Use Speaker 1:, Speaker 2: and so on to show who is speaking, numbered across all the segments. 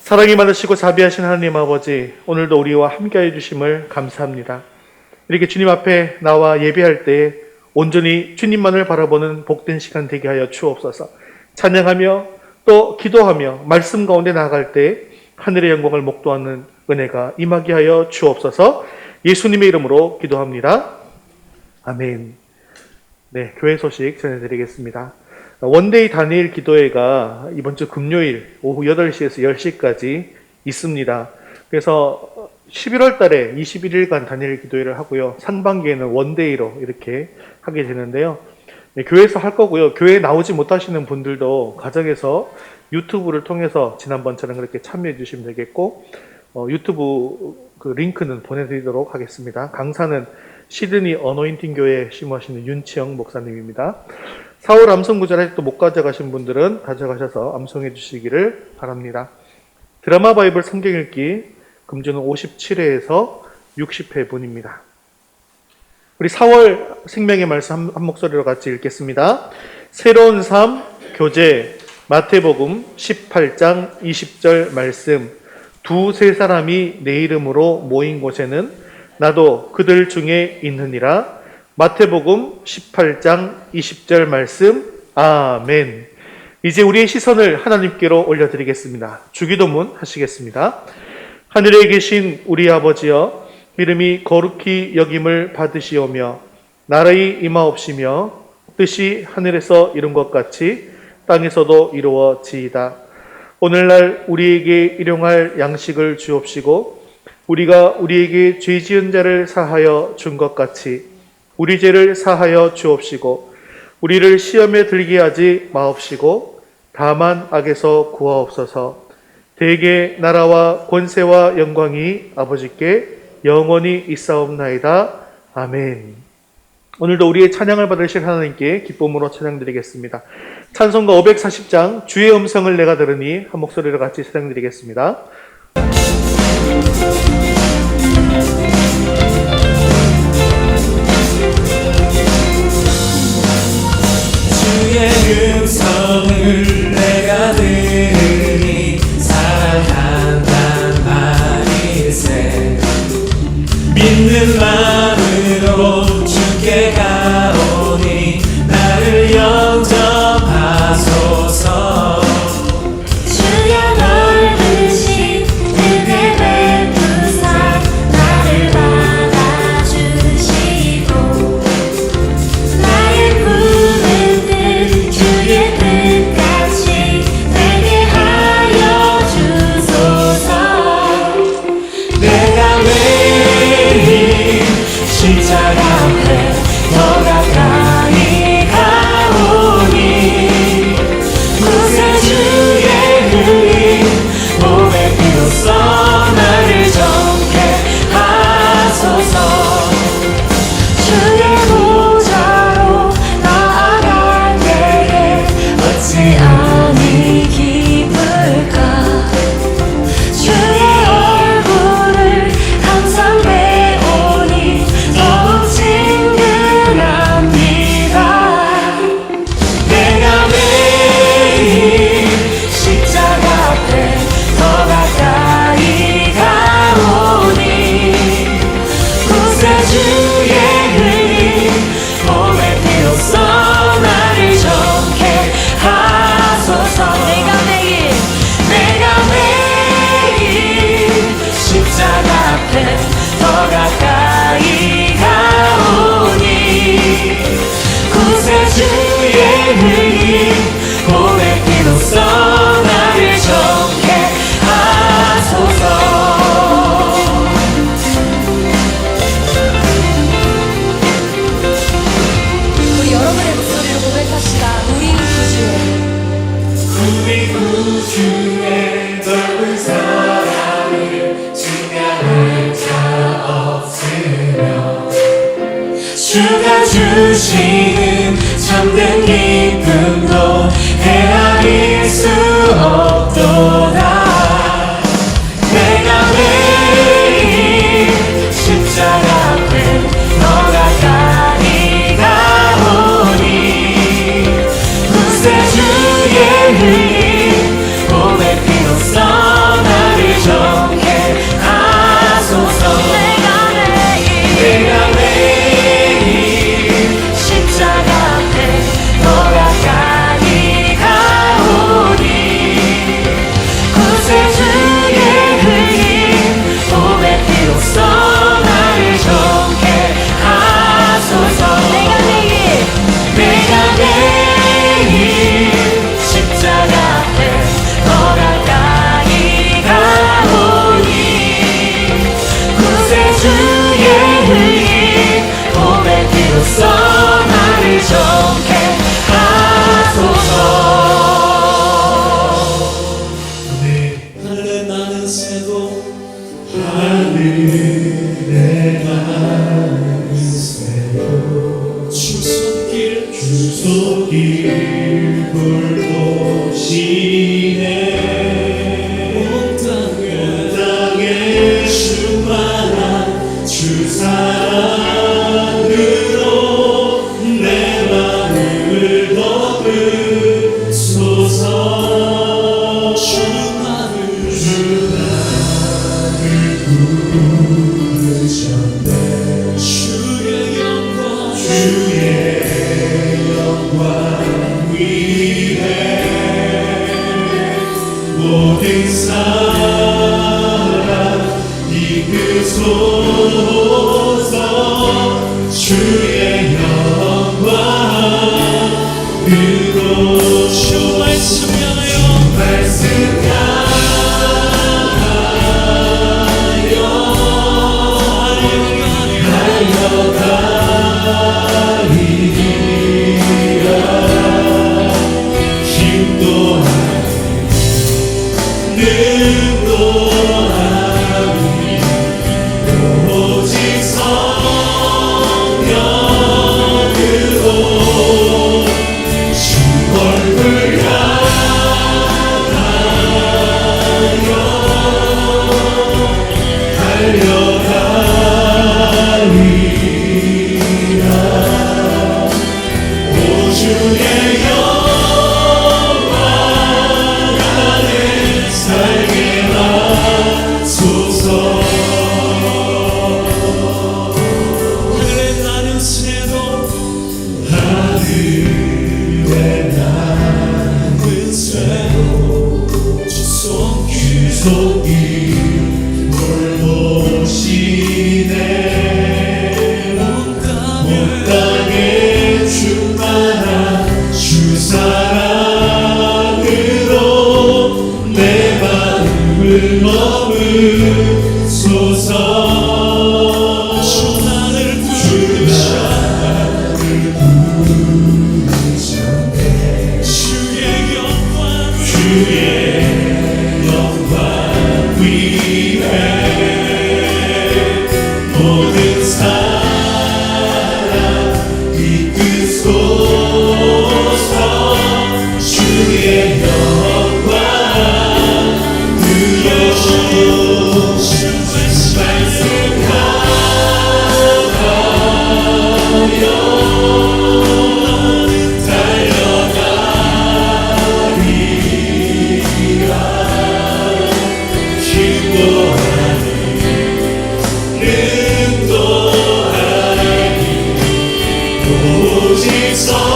Speaker 1: 사랑이 많으시고 자비하신 하나님 아버지, 오늘도 우리와 함께해 주심을 감사합니다. 이렇게 주님 앞에 나와 예배할 때 온전히 주님만을 바라보는 복된 시간 되게 하여 주옵소서. 찬양하며 또 기도하며 말씀 가운데 나아갈 때 하늘의 영광을 목도하는 은혜가 임하게 하여 주옵소서. 예수님의 이름으로 기도합니다. 아멘. 네, 교회 소식 전해드리겠습니다. 원데이 다니엘 기도회가 이번 주 금요일 오후 8시에서 10시까지 있습니다. 그래서 11월 달에 21일간 다니엘 기도회를 하고요. 상반기에는 원데이로 이렇게 하게 되는데요. 네, 교회에서 할 거고요. 교회에 나오지 못하시는 분들도 가정에서 유튜브를 통해서 지난번처럼 그렇게 참여해 주시면 되겠고, 유튜브 그 링크는 보내드리도록 하겠습니다. 강사는 시드니 어노인팅 교회에 심으시는 윤치영 목사님입니다. 4월 암송 구절 아직도 못 가져가신 분들은 가져가셔서 암송해 주시기를 바랍니다. 드라마 바이블 성경 읽기 금주는 57회에서 60회분입니다. 우리 4월 생명의 말씀 한 목소리로 같이 읽겠습니다. 새로운 삶 교재 마태복음 18장 20절 말씀. 두세 사람이 내 이름으로 모인 곳에는 나도 그들 중에 있느니라. 마태복음 18장 20절 말씀. 아멘. 이제 우리의 시선을 하나님께로 올려드리겠습니다. 주기도문 하시겠습니다. 하늘에 계신 우리 아버지여, 이름이 거룩히 여김을 받으시오며 나라의 임하옵시며 뜻이 하늘에서 이룬 것 같이 땅에서도 이루어지이다. 오늘날 우리에게 일용할 양식을 주옵시고 우리가 우리에게 죄 지은 자를 사하여 준 것 같이 우리 죄를 사하여 주옵시고 우리를 시험에 들게 하지 마옵시고 다만 악에서 구하옵소서. 대개 나라와 권세와 영광이 아버지께 영원히 있사옵나이다. 아멘. 오늘도 우리의 찬양을 받으실 하나님께 기쁨으로 찬양드리겠습니다. 찬송가 540장 주의 음성을 내가 들으니 한 목소리로 같이 찬양드리겠습니다.
Speaker 2: 주의 음성을 내가 들으니 사랑한단 말일세. 믿는 마음으로 주께 가오니 나를 영접하소서.
Speaker 3: 주여 넓으신 은혜 베푸사 나를 받아주시고 나의 푸른 뜻 주의 뜻같이 되게 하여 주소서.
Speaker 2: 내가 매일 십자가 앞에 더 가까이 가오니 구세주의 흘린 몸의 피로써 나를 정케 하소서.
Speaker 3: 주의 보좌로 나아갈 때에 어찌 아니 기쁠까. 주의 얼굴을 항상 배우니 더욱 친근합니다.
Speaker 2: 내가 매일 십자가 앞에 더 가까이 가오니 구세주의 흘린 몸의 피로써 나를 정케 하소서. 내가 매일 십자가 앞에 더 가까이 가오니 구세주의 흘린 몸의 피로써 나를 정케 하소서.
Speaker 3: 우리 여러분의 목소리로 고백합시다. 우리 구주의
Speaker 2: 우리 구주의 넓은 사랑을 증명할 자 없으며 주가 주시는 참된 기쁨도 헤아릴 수 없도다. 내가 매일 십자가 앞에 더 가까이 가오니 구세주의 흘린 몸의 피로써 나를 온 땅에 충만한 주 사랑으로 내 마음을 덮으소서. 주 나를 부르셨네. 주의 영광 위에 모든 사람 이끄소서. 주의 영광으로 주 말씀 향하여 힘도 능도 하니 오직 성령으로 주 얼굴 향하여 달려가리라. 오 주의 영광 안에 살게 하소서. 하늘에 나는 새도 하늘에 나는 새도 주 손길 돌보시네. 온 땅에 충만한 주 사랑으로 내 마음을 머무소서. 주 나를 부르셨네. 주의 영광 위에 모든 사람 이끄소서. 주의 영광 누려주시고 말씀하여 달려가리라. 힘도 하니 능도 하니 오직 성령으로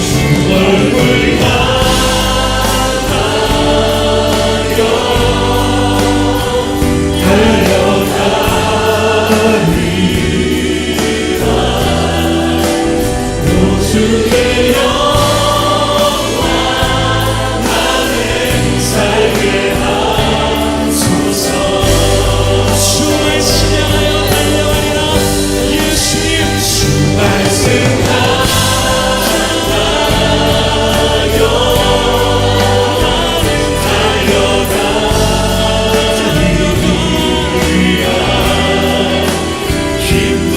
Speaker 2: 주 얼굴 향하여 달려가리라. 오 주의 영광 안에 살게 하소서. 주 말씀 향하여 달려가리라. 예수님 주 말씀 향하여 달려가리라. 힘도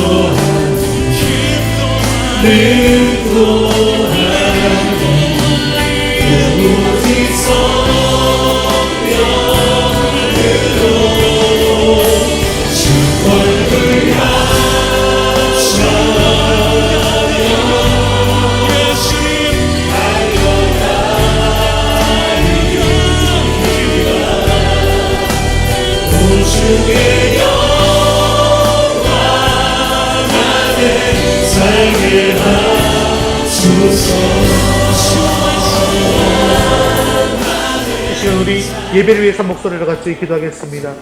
Speaker 2: 능도 하니 오직 성령으로 주 얼굴 향하여 달려가리라. 오 주의 영광 안에 살게 하소서.
Speaker 1: 이 시간 우리 예배를 위해서 목소리를 같이 기도하겠습니다.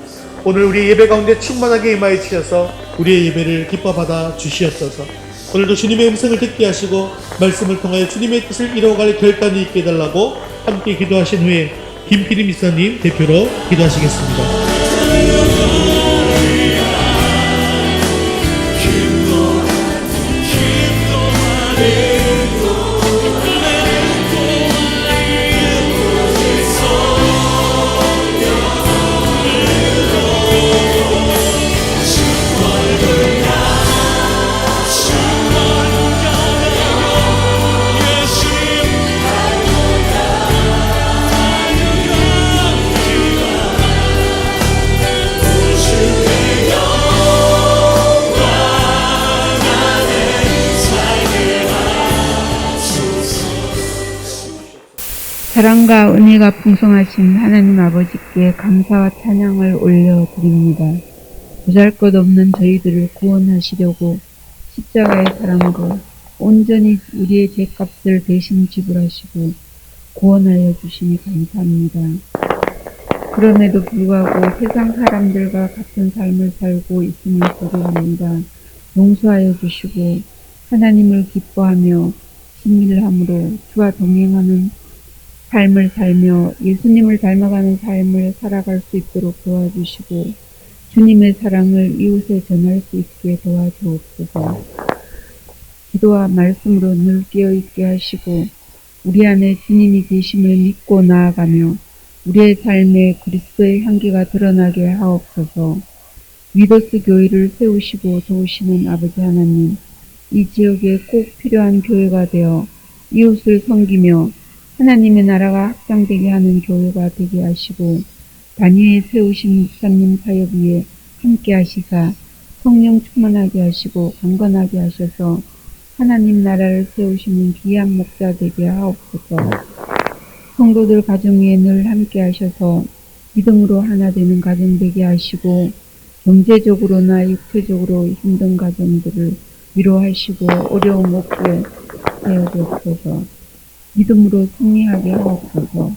Speaker 1: 오늘 우리 예배 가운데 충만하게 임하여 주셔서 우리의 예배를 기뻐 받아 주시옵소서. 오늘도 주님의 음성을 듣게 하시고 말씀을 통하여 주님의 뜻을 이루어갈 결단이 있게 해달라고 함께 기도하신 후에 김필임 미사님 대표로 기도하시겠습니다.
Speaker 4: 사랑과 은혜가 풍성하신 하나님 아버지께 감사와 찬양을 올려드립니다. 보잘것없는 저희들을 구원하시려고 십자가의 사랑으로 온전히 우리의 죄값을 대신 지불하시고 구원하여 주시니 감사합니다. 그럼에도 불구하고 세상 사람들과 같은 삶을 살고 있음을 고백합니다. 용서하여 주시고 하나님을 기뻐하며 친밀함으로 주와 동행하는 삶을 살며 예수님을 닮아가는 삶을 살아갈 수 있도록 도와주시고 주님의 사랑을 이웃에 전할 수 있게 도와주옵소서. 기도와 말씀으로 늘 깨어있게 하시고 우리 안에 주님이 계심을 믿고 나아가며 우리의 삶에 그리스도의 향기가 드러나게 하옵소서. 위도스 교회를 세우시고 도우시는 아버지 하나님, 이 지역에 꼭 필요한 교회가 되어 이웃을 섬기며 하나님의 나라가 확장되게 하는 교회가 되게 하시고 단위에 세우신 목사님 사역 위에 함께 하시사 성령 충만하게 하시고 강건하게 하셔서 하나님 나라를 세우시는 귀한 목자 되게 하옵소서. 성도들 가정 위에 늘 함께 하셔서 믿음으로 하나 되는 가정 되게 하시고 경제적으로나 육체적으로 힘든 가정들을 위로하시고 어려움 없게 하여주옵소서. 믿음으로 승리하게 하옵소서.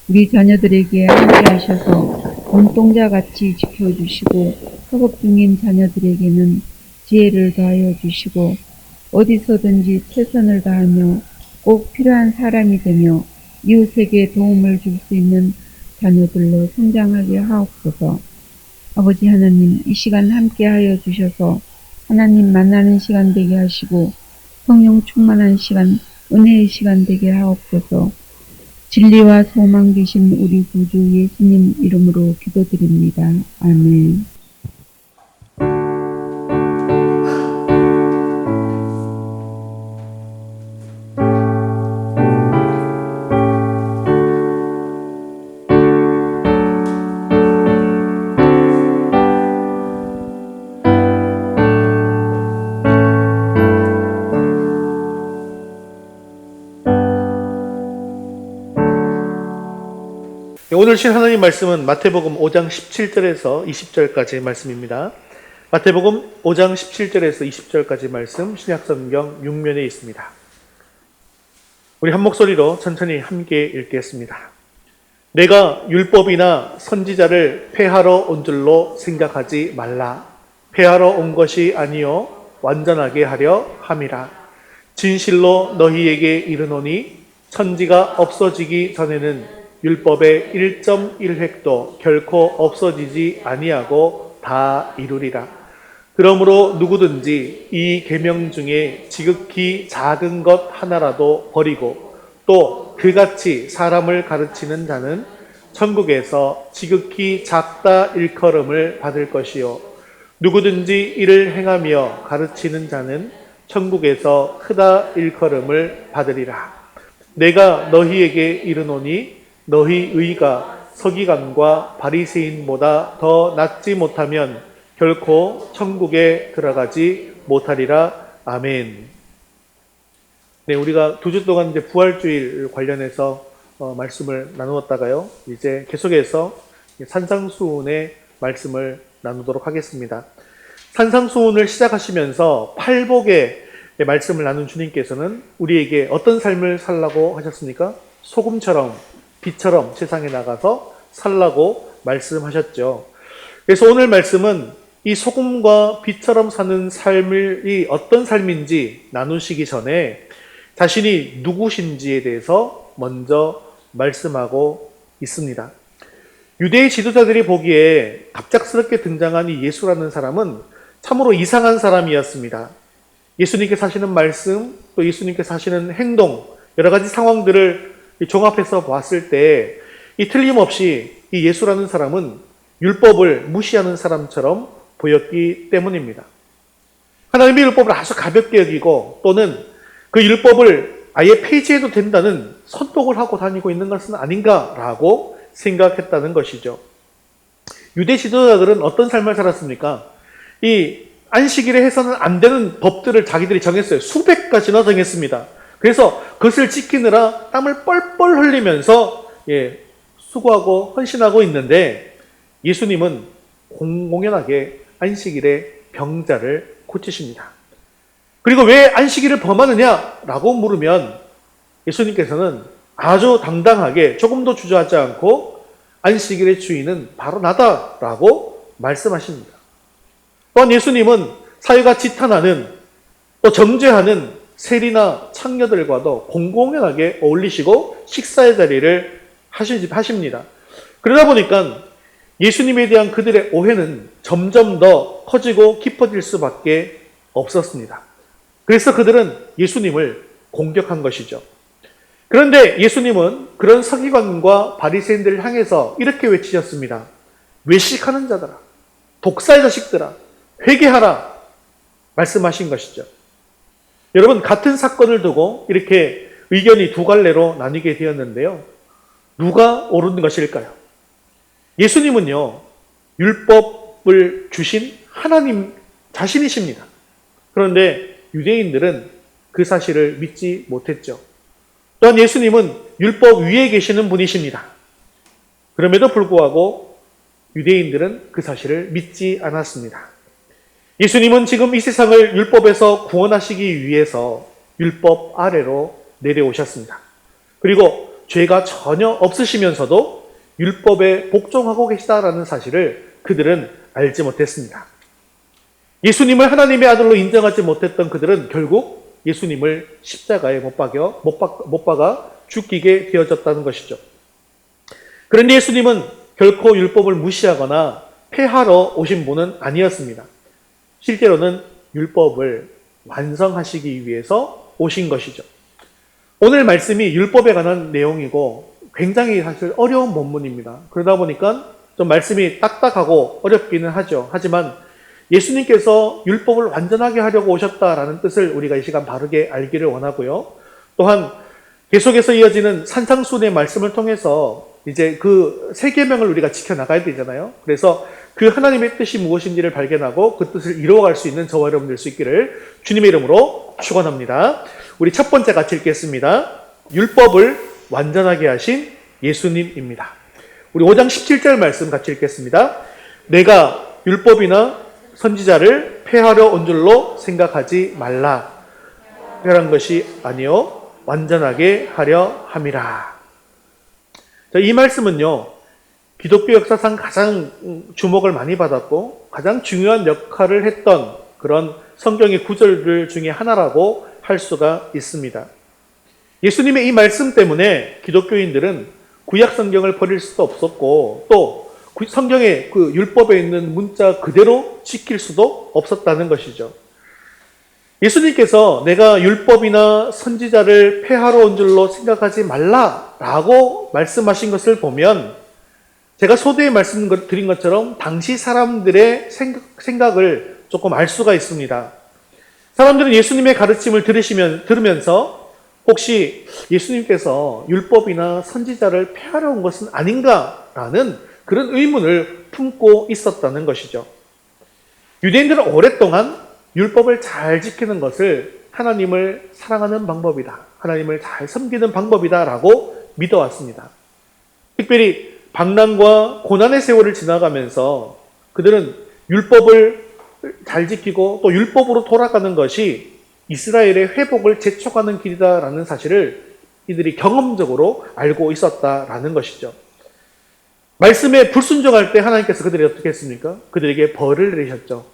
Speaker 4: 우리 자녀들에게 함께 하셔서 눈동자같이 지켜주시고 학업 중인 자녀들에게는 지혜를 더하여 주시고 어디서든지 최선을 다하며 꼭 필요한 사람이 되며 이웃에게 도움을 줄 수 있는 자녀들로 성장하게 하옵소서. 아버지 하나님, 이 시간 함께 하여 주셔서 하나님 만나는 시간 되게 하시고 성령 충만한 시간, 은혜의 시간 되게 하옵소서. 진리와 소망 되신 우리 구주 예수님 이름으로 기도드립니다. 아멘.
Speaker 1: 오늘 신 하나님 말씀은 마태복음 5장 17절에서 20절까지 말씀입니다. 마태복음 5장 17절에서 20절까지 말씀 신약성경 6면에 있습니다. 우리 한 목소리로 천천히 함께 읽겠습니다. 내가 율법이나 선지자를 폐하러 온 줄로 생각하지 말라. 폐하러 온 것이 아니요 완전하게 하려 함이라. 진실로 너희에게 이르노니 천지가 없어지기 전에는 율법의 1.1획도 결코 없어지지 아니하고 다 이루리라. 그러므로 누구든지 이 계명 중에 지극히 작은 것 하나라도 버리고 또 그같이 사람을 가르치는 자는 천국에서 지극히 작다 일컬음을 받을 것이요 누구든지 이를 행하며 가르치는 자는 천국에서 크다 일컬음을 받으리라. 내가 너희에게 이르노니 너희 의가 서기관과 바리새인보다 더 낫지 못하면 결코 천국에 들어가지 못하리라. 아멘. 네, 우리가 2주 동안 이제 부활주일 관련해서 말씀을 나누었다가요. 이제 계속해서 산상수훈의 말씀을 나누도록 하겠습니다. 산상수훈을 시작하시면서 팔복의 말씀을 나눈 주님께서는 우리에게 어떤 삶을 살라고 하셨습니까? 소금처럼 빛처럼 세상에 나가서 살라고 말씀하셨죠. 그래서 오늘 말씀은 이 소금과 빛처럼 사는 삶이 어떤 삶인지 나누시기 전에 자신이 누구신지에 대해서 먼저 말씀하고 있습니다. 유대의 지도자들이 보기에 갑작스럽게 등장한 이 예수라는 사람은 참으로 이상한 사람이었습니다. 예수님께서 하시는 말씀, 또 예수님께서 하시는 행동, 여러 가지 상황들을 종합해서 봤을 때 이 틀림없이 이 예수라는 사람은 율법을 무시하는 사람처럼 보였기 때문입니다. 하나님의 율법을 아주 가볍게 여기고 또는 그 율법을 아예 폐지해도 된다는 선독을 하고 다니고 있는 것은 아닌가라고 생각했다는 것이죠. 유대 지도자들은 어떤 삶을 살았습니까? 이 안식일에 해서는 안 되는 법들을 자기들이 정했어요. 수백 가지나 정했습니다. 그래서 그것을 지키느라 땀을 뻘뻘 흘리면서 수고하고 헌신하고 있는데 예수님은 공공연하게 안식일에 병자를 고치십니다. 그리고 왜 안식일을 범하느냐라고 물으면 예수님께서는 아주 당당하게 조금도 주저하지 않고 안식일의 주인은 바로 나다라고 말씀하십니다. 또한 예수님은 사회가 지탄하는 또 정죄하는 세리나 창녀들과도 공공연하게 어울리시고 식사의 자리를 하십니다. 그러다 보니까 예수님에 대한 그들의 오해는 점점 더 커지고 깊어질 수밖에 없었습니다. 그래서 그들은 예수님을 공격한 것이죠. 그런데 예수님은 그런 서기관과 바리새인들을 향해서 이렇게 외치셨습니다. 외식하는 자들아, 독사의 자식들아, 회개하라 말씀하신 것이죠. 여러분, 같은 사건을 두고 이렇게 의견이 두 갈래로 나뉘게 되었는데요. 누가 옳은 것일까요? 예수님은요, 율법을 주신 하나님 자신이십니다. 그런데 유대인들은 그 사실을 믿지 못했죠. 또한 예수님은 율법 위에 계시는 분이십니다. 그럼에도 불구하고 유대인들은 그 사실을 믿지 않았습니다. 예수님은 지금 이 세상을 율법에서 구원하시기 위해서 율법 아래로 내려오셨습니다. 그리고 죄가 전혀 없으시면서도 율법에 복종하고 계시다라는 사실을 그들은 알지 못했습니다. 예수님을 하나님의 아들로 인정하지 못했던 그들은 결국 예수님을 십자가에 못 박아 죽이게 되어졌다는 것이죠. 그런데 예수님은 결코 율법을 무시하거나 폐하러 오신 분은 아니었습니다. 실제로는 율법을 완성하시기 위해서 오신 것이죠. 오늘 말씀이 율법에 관한 내용이고 굉장히 사실 어려운 본문입니다. 그러다 보니까 좀 말씀이 딱딱하고 어렵기는 하죠. 하지만 예수님께서 율법을 완전하게 하려고 오셨다라는 뜻을 우리가 이 시간 바르게 알기를 원하고요. 또한 계속해서 이어지는 산상수훈의 말씀을 통해서 이제 그 세 계명을 우리가 지켜나가야 되잖아요. 그래서 그 하나님의 뜻이 무엇인지를 발견하고 그 뜻을 이루어갈 수 있는 저와 여러분 될 수 있기를 주님의 이름으로 축원합니다. 우리 첫 번째 같이 읽겠습니다. 율법을 완전하게 하신 예수님입니다. 우리 5장 17절 말씀 같이 읽겠습니다. 내가 율법이나 선지자를 폐하려 온 줄로 생각하지 말라. 폐하는 것이 아니요 완전하게 하려 함이라. 자, 이 말씀은요, 기독교 역사상 가장 주목을 많이 받았고 가장 중요한 역할을 했던 그런 성경의 구절들 중에 하나라고 할 수가 있습니다. 예수님의 이 말씀 때문에 기독교인들은 구약 성경을 버릴 수도 없었고 또 성경의 그 율법에 있는 문자 그대로 지킬 수도 없었다는 것이죠. 예수님께서 내가 율법이나 선지자를 폐하러 온 줄로 생각하지 말라라고 말씀하신 것을 보면 제가 소대에 말씀드린 것처럼 당시 사람들의 생각을 조금 알 수가 있습니다. 사람들은 예수님의 가르침을 들으면서 혹시 예수님께서 율법이나 선지자를 폐하러 온 것은 아닌가라는 그런 의문을 품고 있었다는 것이죠. 유대인들은 오랫동안 율법을 잘 지키는 것을 하나님을 사랑하는 방법이다. 하나님을 잘 섬기는 방법이다라고 믿어왔습니다. 특별히 방랑과 고난의 세월을 지나가면서 그들은 율법을 잘 지키고 또 율법으로 돌아가는 것이 이스라엘의 회복을 재촉하는 길이다라는 사실을 이들이 경험적으로 알고 있었다라는 것이죠. 말씀에 불순종할 때 하나님께서 그들이 어떻게 했습니까? 그들에게 벌을 내리셨죠.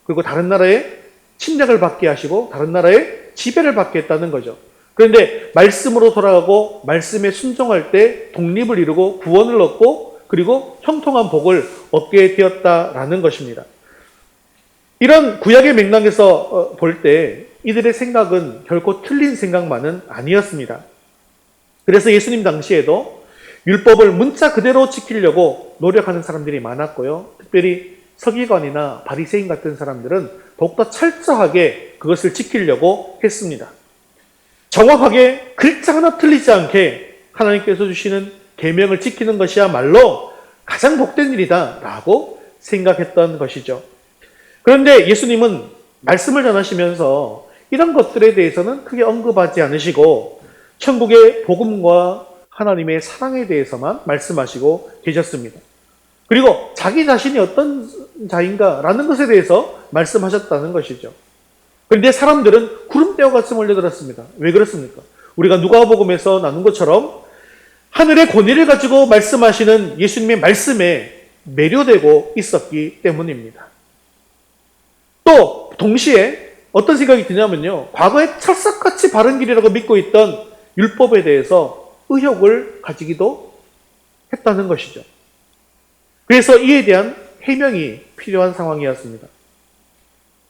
Speaker 1: 그리고 다른 나라에 침략을 받게 하시고 다른 나라에 지배를 받게 했다는 거죠. 그런데 말씀으로 돌아가고 말씀에 순종할 때 독립을 이루고 구원을 얻고 그리고 형통한 복을 얻게 되었다라는 것입니다. 이런 구약의 맥락에서 볼 때 이들의 생각은 결코 틀린 생각만은 아니었습니다. 그래서 예수님 당시에도 율법을 문자 그대로 지키려고 노력하는 사람들이 많았고요. 특별히 서기관이나 바리새인 같은 사람들은 더욱더 철저하게 그것을 지키려고 했습니다. 정확하게 글자 하나 틀리지 않게 하나님께서 주시는 계명을 지키는 것이야말로 가장 복된 일이다라고 생각했던 것이죠. 그런데 예수님은 말씀을 전하시면서 이런 것들에 대해서는 크게 언급하지 않으시고 천국의 복음과 하나님의 사랑에 대해서만 말씀하시고 계셨습니다. 그리고 자기 자신이 어떤 자인가라는 것에 대해서 말씀하셨다는 것이죠. 그런데 사람들은 구름대와 같이 몰려들었습니다. 왜 그렇습니까? 우리가 누가복음에서 나눈 것처럼 하늘의 권위를 가지고 말씀하시는 예수님의 말씀에 매료되고 있었기 때문입니다. 또 동시에 어떤 생각이 드냐면요. 과거에 찰싹같이 바른 길이라고 믿고 있던 율법에 대해서 의혹을 가지기도 했다는 것이죠. 그래서 이에 대한 해명이 필요한 상황이었습니다.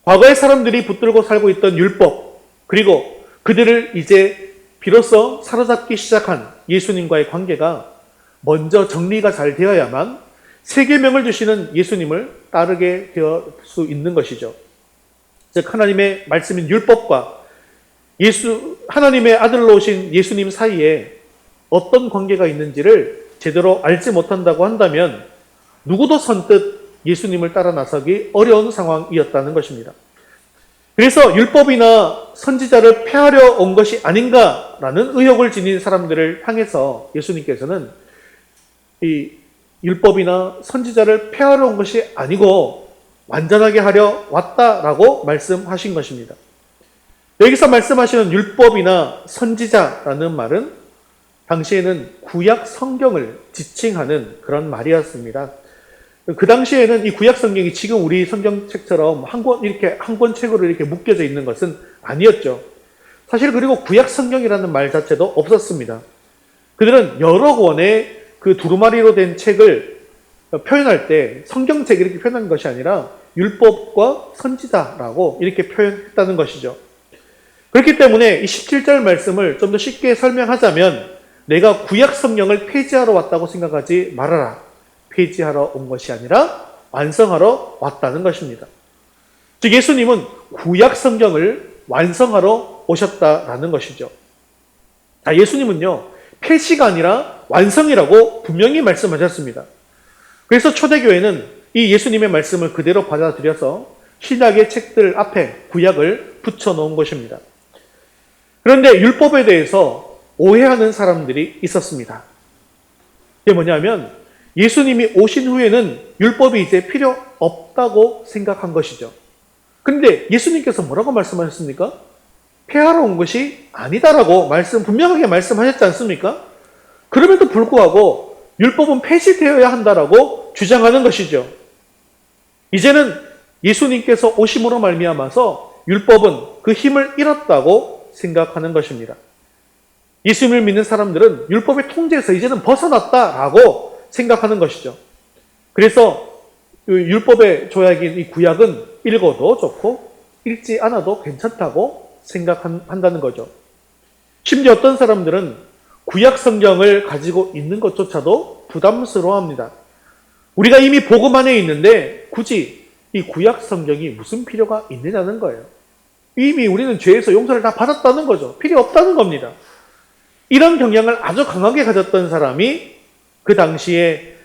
Speaker 1: 과거의 사람들이 붙들고 살고 있던 율법, 그리고 그들을 이제 비로소 사로잡기 시작한 예수님과의 관계가 먼저 정리가 잘 되어야만 세계명을 주시는 예수님을 따르게 될 수 있는 것이죠. 즉 하나님의 말씀인 율법과 하나님의 아들로 오신 예수님 사이에 어떤 관계가 있는지를 제대로 알지 못한다고 한다면 누구도 선뜻 예수님을 따라 나서기 어려운 상황이었다는 것입니다. 그래서 율법이나 선지자를 폐하려 온 것이 아닌가라는 의혹을 지닌 사람들을 향해서 예수님께서는 이 율법이나 선지자를 폐하려 온 것이 아니고 완전하게 하려 왔다라고 말씀하신 것입니다. 여기서 말씀하시는 율법이나 선지자라는 말은 당시에는 구약 성경을 지칭하는 그런 말이었습니다. 그 당시에는 이 구약 성경이 지금 우리 성경책처럼 한 권 책으로 이렇게 묶여져 있는 것은 아니었죠. 사실 그리고 구약 성경이라는 말 자체도 없었습니다. 그들은 여러 권의 그 두루마리로 된 책을 표현할 때 성경책 이렇게 표현한 것이 아니라 율법과 선지자라고 이렇게 표현했다는 것이죠. 그렇기 때문에 이 17절 말씀을 좀 더 쉽게 설명하자면 내가 구약 성경을 폐지하러 왔다고 생각하지 말아라. 폐지하러 온 것이 아니라 완성하러 왔다는 것입니다. 즉 예수님은 구약 성경을 완성하러 오셨다라는 것이죠. 예수님은요 폐지가 아니라 완성이라고 분명히 말씀하셨습니다. 그래서 초대교회는 이 예수님의 말씀을 그대로 받아들여서 신약의 책들 앞에 구약을 붙여놓은 것입니다. 그런데 율법에 대해서 오해하는 사람들이 있었습니다. 그게 뭐냐면 예수님이 오신 후에는 율법이 이제 필요 없다고 생각한 것이죠. 그런데 예수님께서 뭐라고 말씀하셨습니까? 폐하러 온 것이 아니다라고 분명하게 말씀하셨지 않습니까? 그럼에도 불구하고 율법은 폐지되어야 한다라고 주장하는 것이죠. 이제는 예수님께서 오심으로 말미암아서 율법은 그 힘을 잃었다고 생각하는 것입니다. 예수님을 믿는 사람들은 율법의 통제에서 이제는 벗어났다라고 생각하는 것이죠. 그래서 율법의 조약인 이 구약은 읽어도 좋고 읽지 않아도 괜찮다고 생각한다는 거죠. 심지어 어떤 사람들은 구약 성경을 가지고 있는 것조차도 부담스러워합니다. 우리가 이미 복음 안에 있는데 굳이 이 구약 성경이 무슨 필요가 있느냐는 거예요. 이미 우리는 죄에서 용서를 다 받았다는 거죠. 필요 없다는 겁니다. 이런 경향을 아주 강하게 가졌던 사람이 그 당시에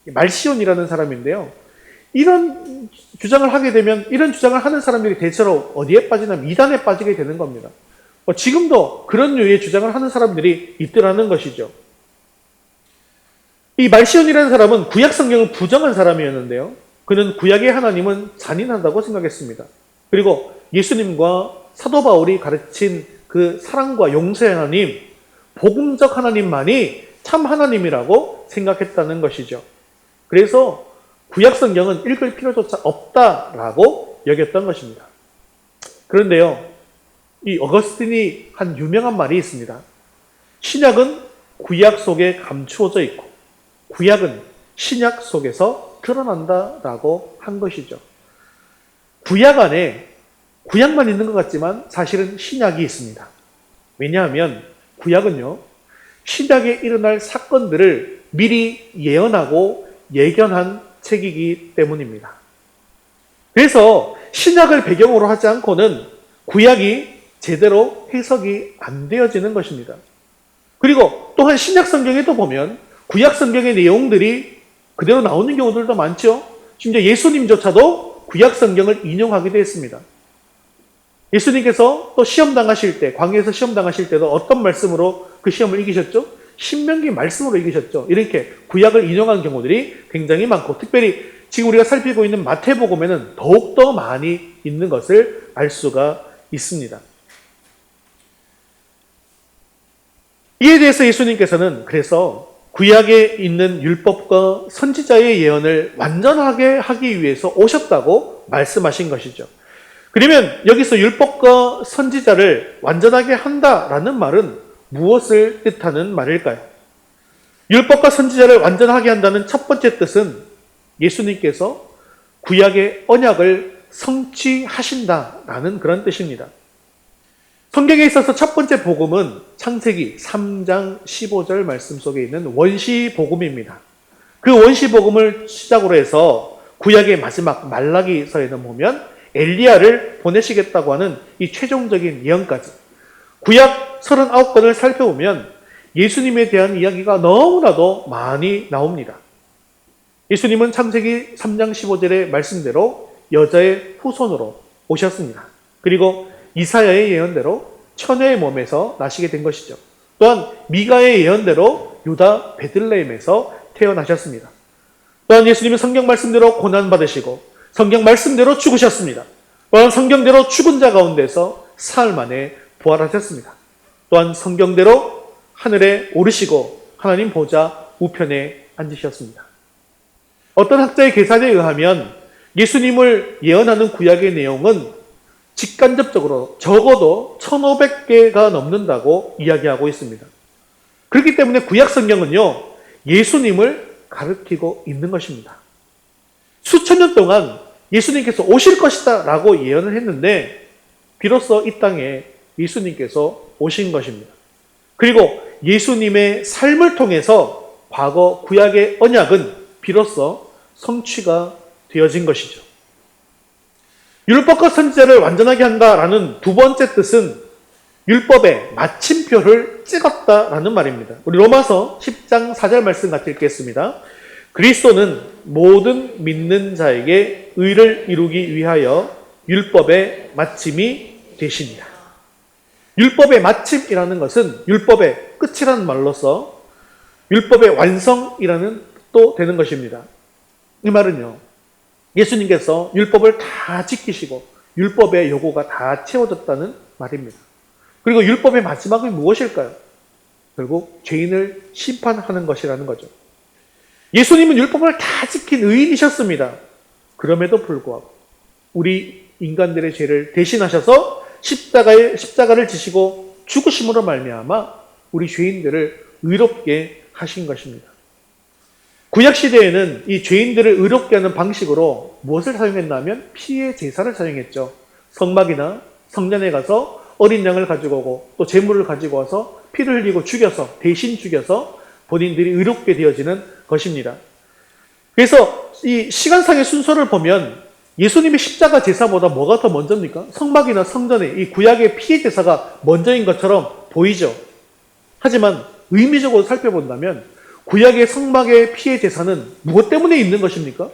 Speaker 1: 말시온이라는 사람인데요. 이런 주장을 하게 되면 이런 주장을 하는 사람들이 대체로 어디에 빠지냐면 이단에 빠지게 되는 겁니다. 지금도 그런 류의 주장을 하는 사람들이 있더라는 것이죠. 이 말시온이라는 사람은 구약 성경을 부정한 사람이었는데요. 그는 구약의 하나님은 잔인하다고 생각했습니다. 그리고 예수님과 사도 바울이 가르친 그 사랑과 용서의 하나님, 복음적 하나님만이 참 하나님이라고 생각했다는 것이죠. 그래서 구약 성경은 읽을 필요조차 없다라고 여겼던 것입니다. 그런데요, 이 어거스틴이 한 유명한 말이 있습니다. 신약은 구약 속에 감추어져 있고 구약은 신약 속에서 드러난다라고 한 것이죠. 구약 안에 구약만 있는 것 같지만 사실은 신약이 있습니다. 왜냐하면 구약은요, 신약에 일어날 사건들을 미리 예언하고 예견한 책이기 때문입니다. 그래서 신약을 배경으로 하지 않고는 구약이 제대로 해석이 안 되어지는 것입니다. 그리고 또한 신약 성경에도 보면 구약 성경의 내용들이 그대로 나오는 경우들도 많죠. 심지어 예수님조차도 구약 성경을 인용하기도 했습니다. 예수님께서 또 시험 당하실 때, 광야에서 시험 당하실 때도 어떤 말씀으로 그 시험을 이기셨죠? 신명기 말씀으로 이기셨죠. 이렇게 구약을 인용한 경우들이 굉장히 많고, 특별히 지금 우리가 살피고 있는 마태복음에는 더욱더 많이 있는 것을 알 수가 있습니다. 이에 대해서 예수님께서는 그래서 구약에 있는 율법과 선지자의 예언을 완전하게 하기 위해서 오셨다고 말씀하신 것이죠. 그러면 여기서 율법과 선지자를 완전하게 한다라는 말은 무엇을 뜻하는 말일까요? 율법과 선지자를 완전하게 한다는 첫 번째 뜻은 예수님께서 구약의 언약을 성취하신다라는 그런 뜻입니다. 성경에 있어서 첫 번째 복음은 창세기 3장 15절 말씀 속에 있는 원시 복음입니다. 그 원시 복음을 시작으로 해서 구약의 마지막 말라기서에는 보면 엘리야를 보내시겠다고 하는 이 최종적인 예언까지 구약 39권을 살펴보면 예수님에 대한 이야기가 너무나도 많이 나옵니다. 예수님은 창세기 3장 15절의 말씀대로 여자의 후손으로 오셨습니다. 그리고 이사야의 예언대로 처녀의 몸에서 나시게 된 것이죠. 또한 미가의 예언대로 유다 베들레헴에서 태어나셨습니다. 또한 예수님은 성경 말씀대로 고난받으시고 성경 말씀대로 죽으셨습니다. 또한 성경대로 죽은 자 가운데서 사흘 만에 부활하셨습니다. 또한 성경대로 하늘에 오르시고 하나님 보좌 우편에 앉으셨습니다. 어떤 학자의 계산에 의하면 예수님을 예언하는 구약의 내용은 직간접적으로 적어도 1500개가 넘는다고 이야기하고 있습니다. 그렇기 때문에 구약 성경은요, 예수님을 가리키고 있는 것입니다. 수천 년 동안 예수님께서 오실 것이다 라고 예언을 했는데 비로소 이 땅에 예수님께서 오신 것입니다. 그리고 예수님의 삶을 통해서 과거 구약의 언약은 비로소 성취가 되어진 것이죠. 율법과 선지자를 완전하게 한다라는 두 번째 뜻은 율법의 마침표를 찍었다라는 말입니다. 우리 로마서 10장 4절 말씀 같이 읽겠습니다. 그리스도는 모든 믿는 자에게 의를 이루기 위하여 율법의 마침이 되시니라. 율법의 마침이라는 것은 율법의 끝이라는 말로서 율법의 완성이라는 뜻도 되는 것입니다. 이 말은요, 예수님께서 율법을 다 지키시고 율법의 요구가 다 채워졌다는 말입니다. 그리고 율법의 마지막이 무엇일까요? 결국 죄인을 심판하는 것이라는 거죠. 예수님은 율법을 다 지킨 의인이셨습니다. 그럼에도 불구하고 우리 인간들의 죄를 대신하셔서 십자가를 지시고 죽으심으로 말미암아 우리 죄인들을 의롭게 하신 것입니다. 구약시대에는 이 죄인들을 의롭게 하는 방식으로 무엇을 사용했냐면 피의 제사를 사용했죠. 성막이나 성전에 가서 어린 양을 가지고 오고 또 제물을 가지고 와서 피를 흘리고 죽여서 대신 죽여서 본인들이 의롭게 되어지는 것입니다. 그래서 이 시간상의 순서를 보면 예수님의 십자가 제사보다 뭐가 더 먼저입니까? 성막이나 성전에 이 구약의 피의 제사가 먼저인 것처럼 보이죠. 하지만 의미적으로 살펴본다면 구약의 성막의 피의 제사는 무엇 때문에 있는 것입니까?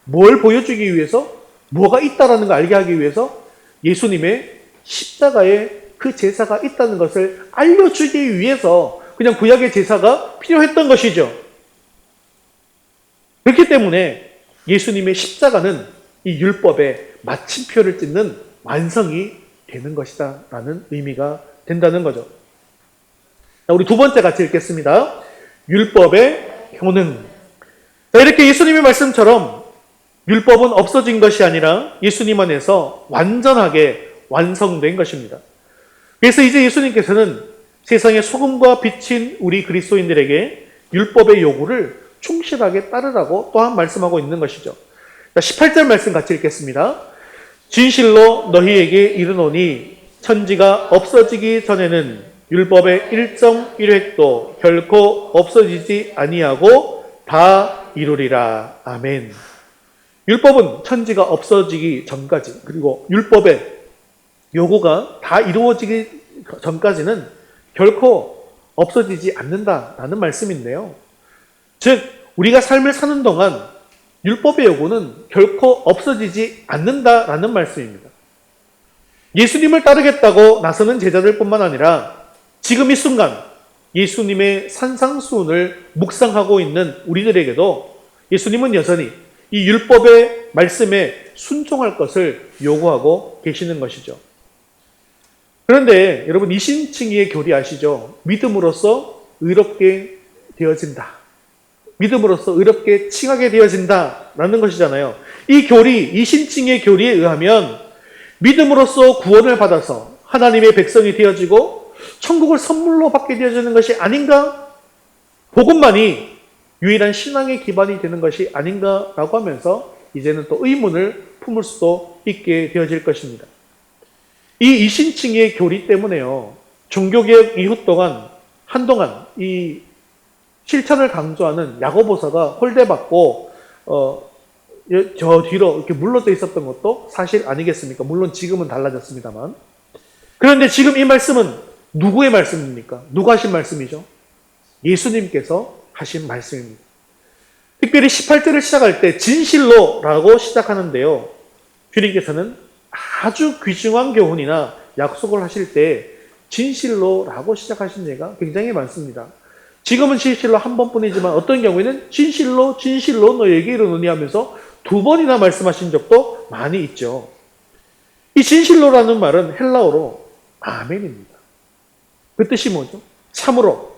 Speaker 1: 뭘 보여주기 위해서? 뭐가 있다라는 걸 알게 하기 위해서 예수님의 십자가에 그 제사가 있다는 것을 알려주기 위해서 그냥 구약의 제사가 필요했던 것이죠. 그렇기 때문에 예수님의 십자가는 이 율법의 마침표를 찍는 완성이 되는 것이다 라는 의미가 된다는 거죠. 자, 우리 두 번째 같이 읽겠습니다. 율법의 효능. 자, 이렇게 예수님의 말씀처럼 율법은 없어진 것이 아니라 예수님 안에서 완전하게 완성된 것입니다. 그래서 이제 예수님께서는 세상의 소금과 빛인 우리 그리스도인들에게 율법의 요구를 충실하게 따르라고 또한 말씀하고 있는 것이죠. 18절 말씀 같이 읽겠습니다. 진실로 너희에게 이르노니 천지가 없어지기 전에는 율법의 일정 일획도 결코 없어지지 아니하고 다 이루리라. 아멘. 율법은 천지가 없어지기 전까지, 그리고 율법의 요구가 다 이루어지기 전까지는 결코 없어지지 않는다라는 말씀인데요. 즉 우리가 삶을 사는 동안 율법의 요구는 결코 없어지지 않는다라는 말씀입니다. 예수님을 따르겠다고 나서는 제자들뿐만 아니라 지금 이 순간 예수님의 산상수훈을 묵상하고 있는 우리들에게도 예수님은 여전히 이 율법의 말씀에 순종할 것을 요구하고 계시는 것이죠. 그런데 여러분 이신칭의의 교리 아시죠? 믿음으로써 의롭게 되어진다. 믿음으로써 의롭게 칭하게 되어진다라는 것이잖아요. 이 교리, 이신칭의 교리에 의하면 믿음으로써 구원을 받아서 하나님의 백성이 되어지고 천국을 선물로 받게 되어지는 것이 아닌가? 그것만이 유일한 신앙의 기반이 되는 것이 아닌가라고 하면서 이제는 또 의문을 품을 수도 있게 되어질 것입니다. 이 이신칭의 교리 때문에요. 종교개혁 이후 동안 한동안 이 실천을 강조하는 야고보서가 홀대받고 저 뒤로 이렇게 물러져 있었던 것도 사실 아니겠습니까? 물론 지금은 달라졌습니다만. 그런데 지금 이 말씀은 누구의 말씀입니까? 누가 하신 말씀이죠? 예수님께서 하신 말씀입니다. 특별히 18절을 시작할 때 진실로라고 시작하는데요. 주님께서는 아주 귀중한 교훈이나 약속을 하실 때 진실로라고 시작하신 예가 굉장히 많습니다. 지금은 진실로 한 번뿐이지만 어떤 경우에는 진실로 너에게 이르노니 하면서 두 번이나 말씀하신 적도 많이 있죠. 이 진실로라는 말은 헬라어로 아멘입니다. 그 뜻이 뭐죠? 참으로,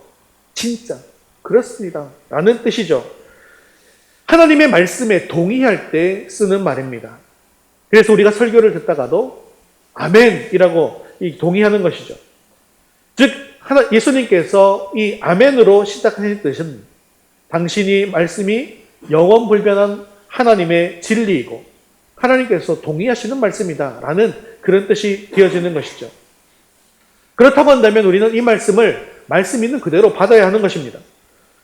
Speaker 1: 진짜, 그렇습니다 라는 뜻이죠. 하나님의 말씀에 동의할 때 쓰는 말입니다. 그래서 우리가 설교를 듣다가도 아멘이라고 동의하는 것이죠. 즉 예수님께서 이 아멘으로 시작하신 뜻은 당신이 말씀이 영원불변한 하나님의 진리이고 하나님께서 동의하시는 말씀이다 라는 그런 뜻이 되어지는 것이죠. 그렇다고 한다면 우리는 이 말씀 있는 그대로 받아야 하는 것입니다.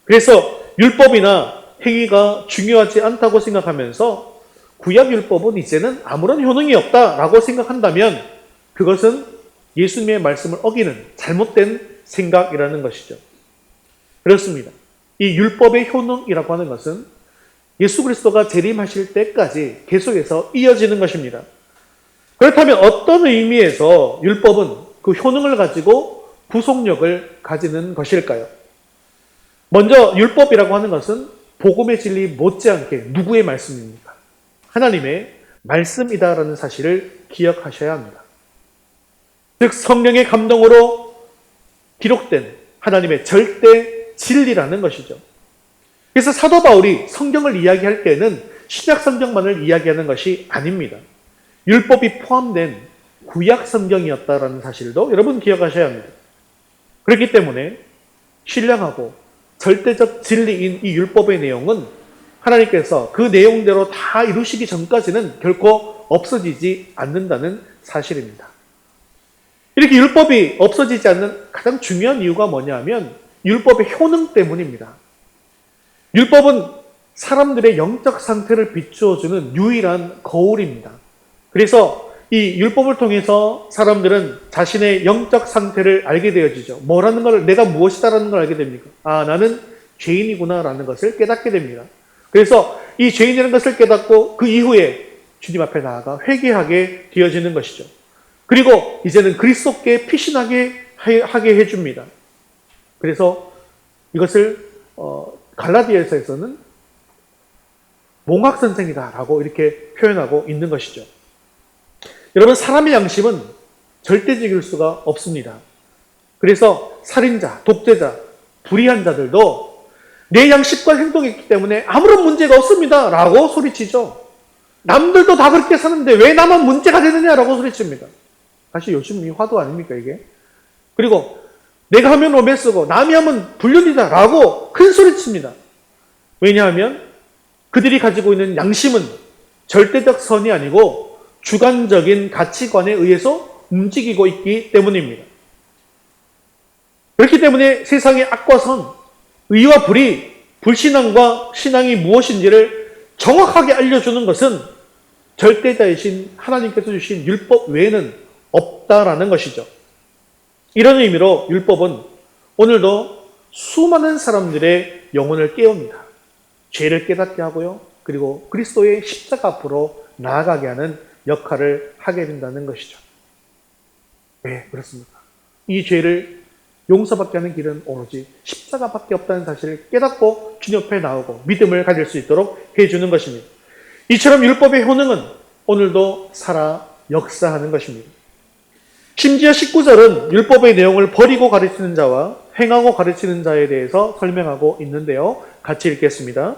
Speaker 1: 그래서 율법이나 행위가 중요하지 않다고 생각하면서 구약율법은 이제는 아무런 효능이 없다라고 생각한다면 그것은 예수님의 말씀을 어기는 잘못된 생각이라는 것이죠. 그렇습니다. 이 율법의 효능이라고 하는 것은 예수 그리스도가 재림하실 때까지 계속해서 이어지는 것입니다. 그렇다면 어떤 의미에서 율법은 그 효능을 가지고 구속력을 가지는 것일까요? 먼저 율법이라고 하는 것은 복음의 진리 못지않게 누구의 말씀입니까? 하나님의 말씀이다라는 사실을 기억하셔야 합니다. 즉 성령의 감동으로 기록된 하나님의 절대 진리라는 것이죠. 그래서 사도 바울이 성경을 이야기할 때는 신약 성경만을 이야기하는 것이 아닙니다. 율법이 포함된 구약 성경이었다라는 사실도 여러분 기억하셔야 합니다. 그렇기 때문에 신령하고 절대적 진리인 이 율법의 내용은 하나님께서 그 내용대로 다 이루시기 전까지는 결코 없어지지 않는다는 사실입니다. 이렇게 율법이 없어지지 않는 가장 중요한 이유가 뭐냐면 율법의 효능 때문입니다. 율법은 사람들의 영적 상태를 비추어주는 유일한 거울입니다. 그래서 이 율법을 통해서 사람들은 자신의 영적 상태를 알게 되어지죠. 뭐라는 걸, 내가 무엇이다라는 걸 알게 됩니까? 아, 나는 죄인이구나라는 것을 깨닫게 됩니다. 그래서 이 죄인이라는 것을 깨닫고 그 이후에 주님 앞에 나아가 회개하게 되어지는 것이죠. 그리고 이제는 그리스도께 피신하게 하게 해줍니다. 그래서 이것을 갈라디아서에서는 몽학선생이다라고 이렇게 표현하고 있는 것이죠. 여러분, 사람의 양심은 절대적일 수가 없습니다. 그래서 살인자, 독재자, 불의한 자들도 내 양심과 행동했기 때문에 아무런 문제가 없습니다 라고 소리치죠. 남들도 다 그렇게 사는데 왜 나만 문제가 되느냐라고 소리칩니다. 사실 요즘 이 화두 아닙니까 이게? 그리고 내가 하면 오매 쓰고 남이 하면 불륜이다 라고 큰 소리칩니다. 왜냐하면 그들이 가지고 있는 양심은 절대적 선이 아니고 주관적인 가치관에 의해서 움직이고 있기 때문입니다. 그렇기 때문에 세상의 악과 선, 의와 불이, 불신앙과 신앙이 무엇인지를 정확하게 알려주는 것은 절대자이신 하나님께서 주신 율법 외에는 없다라는 것이죠. 이런 의미로 율법은 오늘도 수많은 사람들의 영혼을 깨웁니다. 죄를 깨닫게 하고요. 그리고 그리스도의 십자가 앞으로 나아가게 하는 역할을 하게 된다는 것이죠. 왜 그렇습니까? 이 죄를 용서밖에 하는 길은 오로지 십자가밖에 없다는 사실을 깨닫고 주님 옆에 나오고 믿음을 가질 수 있도록 해주는 것입니다. 이처럼 율법의 효능은 오늘도 살아 역사하는 것입니다. 심지어 19절은 율법의 내용을 버리고 가르치는 자와 행하고 가르치는 자에 대해서 설명하고 있는데요. 같이 읽겠습니다.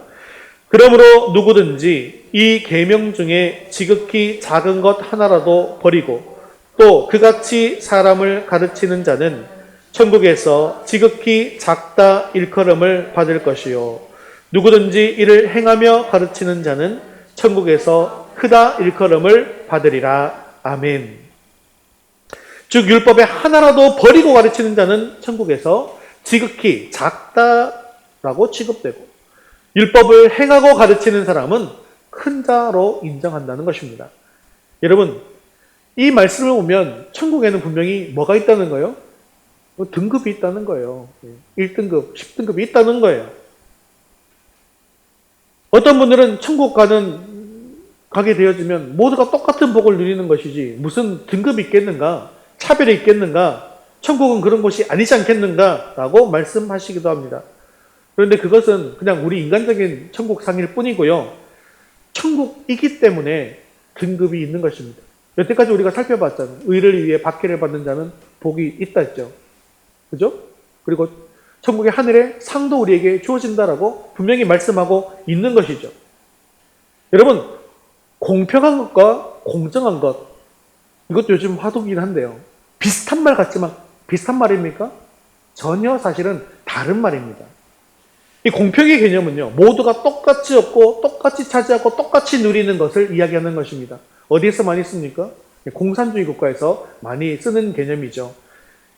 Speaker 1: 그러므로 누구든지 이 계명 중에 지극히 작은 것 하나라도 버리고 또 그같이 사람을 가르치는 자는 천국에서 지극히 작다 일컬음을 받을 것이요 누구든지 이를 행하며 가르치는 자는 천국에서 크다 일컬음을 받으리라. 아멘. 즉 율법의 하나라도 버리고 가르치는 자는 천국에서 지극히 작다라고 취급되고 율법을 행하고 가르치는 사람은 큰 자로 인정한다는 것입니다. 여러분, 이 말씀을 보면 천국에는 분명히 뭐가 있다는 거예요? 등급이 있다는 거예요. 1등급, 10등급이 있다는 거예요. 어떤 분들은 천국 가게 되어지면 모두가 똑같은 복을 누리는 것이지 무슨 등급이 있겠는가? 차별이 있겠는가? 천국은 그런 곳이 아니지 않겠는가? 라고 말씀하시기도 합니다. 그런데 그것은 그냥 우리 인간적인 천국 상일 뿐이고요. 천국이기 때문에 등급이 있는 것입니다. 여태까지 우리가 살펴봤잖아요. 의를 위해 박해를 받는 자는 복이 있다 했죠. 그죠? 그리고 천국의 하늘에 상도 우리에게 주어진다라고 분명히 말씀하고 있는 것이죠. 여러분, 공평한 것과 공정한 것, 이것도 요즘 화두긴 한데요. 비슷한 말 같지만 비슷한 말입니까? 전혀 사실은 다른 말입니다. 이 공평의 개념은요, 모두가 똑같이 얻고 똑같이 차지하고 똑같이 누리는 것을 이야기하는 것입니다. 어디에서 많이 씁니까? 공산주의 국가에서 많이 쓰는 개념이죠.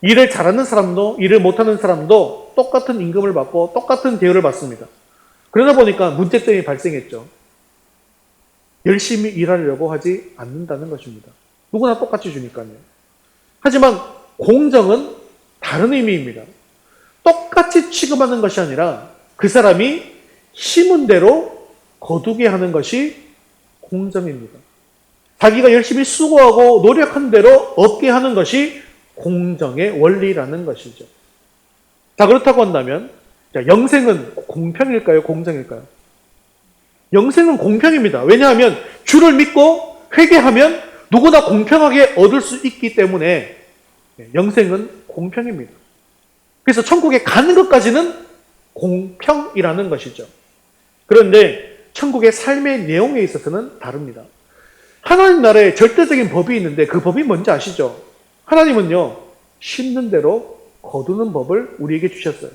Speaker 1: 일을 잘하는 사람도 일을 못하는 사람도 똑같은 임금을 받고 똑같은 대우를 받습니다. 그러다 보니까 문제점이 발생했죠. 열심히 일하려고 하지 않는다는 것입니다. 누구나 똑같이 주니까요. 하지만 공정은 다른 의미입니다. 똑같이 취급하는 것이 아니라 그 사람이 심은 대로 거두게 하는 것이 공정입니다. 자기가 열심히 수고하고 노력한 대로 얻게 하는 것이 공정의 원리라는 것이죠. 자, 그렇다고 한다면 영생은 공평일까요? 공정일까요? 영생은 공평입니다. 왜냐하면 주를 믿고 회개하면 누구나 공평하게 얻을 수 있기 때문에 영생은 공평입니다. 그래서 천국에 가는 것까지는 공평이라는 것이죠. 그런데 천국의 삶의 내용에 있어서는 다릅니다. 하나님 나라에 절대적인 법이 있는데 그 법이 뭔지 아시죠? 하나님은요, 심는 대로 거두는 법을 우리에게 주셨어요.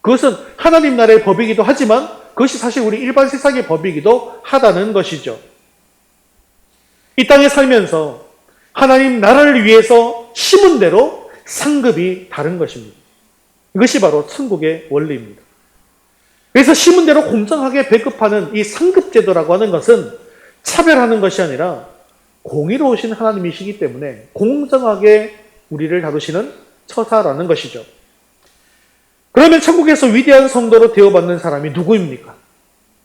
Speaker 1: 그것은 하나님 나라의 법이기도 하지만 그것이 사실 우리 일반 세상의 법이기도 하다는 것이죠. 이 땅에 살면서 하나님 나라를 위해서 심은 대로 상급이 다른 것입니다. 이것이 바로 천국의 원리입니다. 그래서 심은 대로 공정하게 배급하는 이 상급제도라고 하는 것은 차별하는 것이 아니라 공의로우신 하나님이시기 때문에 공정하게 우리를 다루시는 처사라는 것이죠. 그러면 천국에서 위대한 성도로 대우받는 사람이 누구입니까?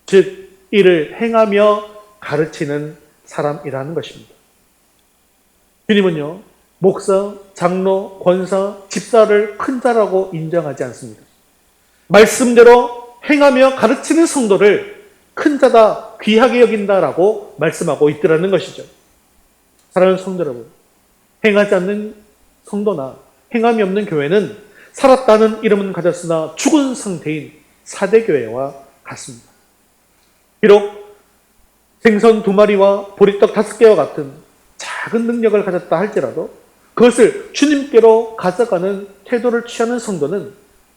Speaker 1: 즉, 이를 행하며 가르치는 사람이라는 것입니다. 주님은요, 목사, 장로, 권사, 집사를 큰 자라고 인정하지 않습니다. 말씀대로 행하며 가르치는 성도를 큰 자다, 귀하게 여긴다라고 말씀하고 있더라는 것이죠. 사랑하는 성도 여러분, 행하지 않는 성도나 행함이 없는 교회는 살았다는 이름은 가졌으나 죽은 상태인 사대교회와 같습니다. 비록 생선 2마리와 보리떡 5개와 같은 작은 능력을 가졌다 할지라도 그것을 주님께로 가져가는 태도를 취하는 성도는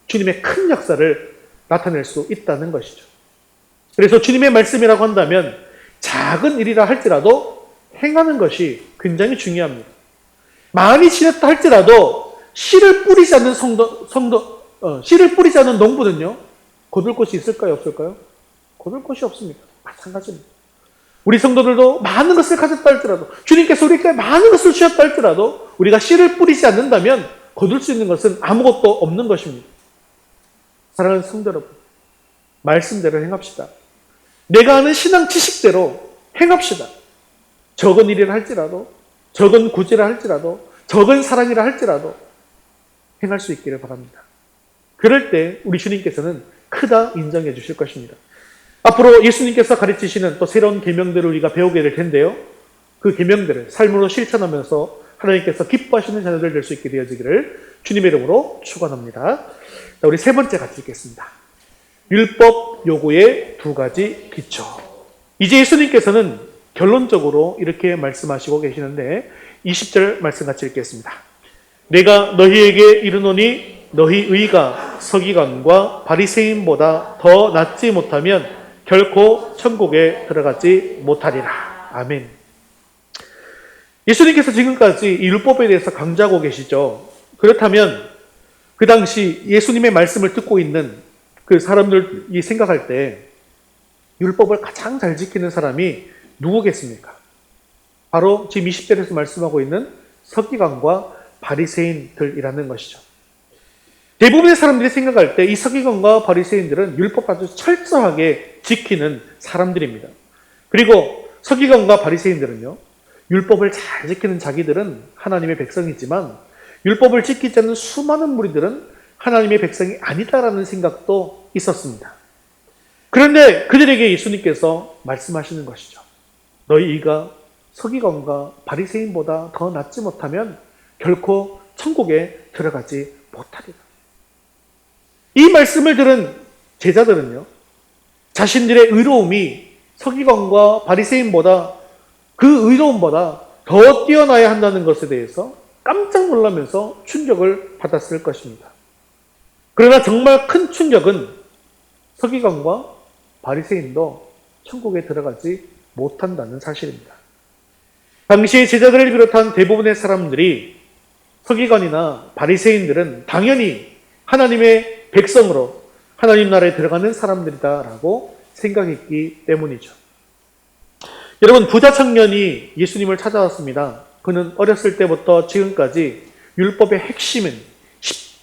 Speaker 1: 주님의 큰 역사를 나타낼 수 있다는 것이죠. 그래서 주님의 말씀이라고 한다면 작은 일이라 할지라도 행하는 것이 굉장히 중요합니다. 많이 지냈다 할지라도 씨를 뿌리지 않는 씨를 뿌리지 않는 농부는요, 거둘 곳이 있을까요? 없을까요? 거둘 곳이 없습니다. 마찬가지입니다. 우리 성도들도 많은 것을 가졌다 할지라도, 주님께서 우리에게 많은 것을 주셨다 할지라도 우리가 씨를 뿌리지 않는다면 거둘 수 있는 것은 아무것도 없는 것입니다. 사랑하는 성도 여러분, 말씀대로 행합시다. 내가 아는 신앙 지식대로 행합시다. 적은 일이라 할지라도, 적은 구제라 할지라도, 적은 사랑이라 할지라도 행할 수 있기를 바랍니다. 그럴 때 우리 주님께서는 크다 인정해 주실 것입니다. 앞으로 예수님께서 가르치시는 또 새로운 계명들을 우리가 배우게 될 텐데요. 그 계명들을 삶으로 실천하면서 하나님께서 기뻐하시는 자녀들 될 수 있게 되어지기를 주님의 이름으로 축원합니다. 자, 우리 세 번째 같이 읽겠습니다. 율법 요구의 두 가지 기초. 이제 예수님께서는 결론적으로 이렇게 말씀하시고 계시는데 20절 말씀 같이 읽겠습니다. 내가 너희에게 이르노니 너희 의가 서기관과 바리새인보다 더 낫지 못하면 결코 천국에 들어가지 못하리라. 아멘. 예수님께서 지금까지 이 율법에 대해서 강조하고 계시죠. 그렇다면 그 당시 예수님의 말씀을 듣고 있는 그 사람들이 생각할 때 율법을 가장 잘 지키는 사람이 누구겠습니까? 바로 지금 20절에서 말씀하고 있는 서기관과 바리새인들이라는 것이죠. 대부분의 사람들이 생각할 때 이 서기관과 바리새인들은 율법 아주 철저하게 지키는 사람들입니다. 그리고 서기관과 바리새인들은요, 율법을 잘 지키는 자기들은 하나님의 백성이지만 율법을 지키지 않는 수많은 무리들은 하나님의 백성이 아니다라는 생각도 있었습니다. 그런데 그들에게 예수님께서 말씀하시는 것이죠. 너희 이가 서기관과 바리새인보다 더 낫지 못하면 결코 천국에 들어가지 못하리라. 이 말씀을 들은 제자들은요, 자신들의 의로움이 서기관과 바리새인보다 그 의로움보다 더 뛰어나야 한다는 것에 대해서 깜짝 놀라면서 충격을 받았을 것입니다. 그러나 정말 큰 충격은 서기관과 바리새인도 천국에 들어가지 못한다는 사실입니다. 당시의 제자들을 비롯한 대부분의 사람들이 서기관이나 바리새인들은 당연히 하나님의 백성으로 하나님 나라에 들어가는 사람들이다라고 생각했기 때문이죠. 여러분, 부자 청년이 예수님을 찾아왔습니다. 그는 어렸을 때부터 지금까지 율법의 핵심인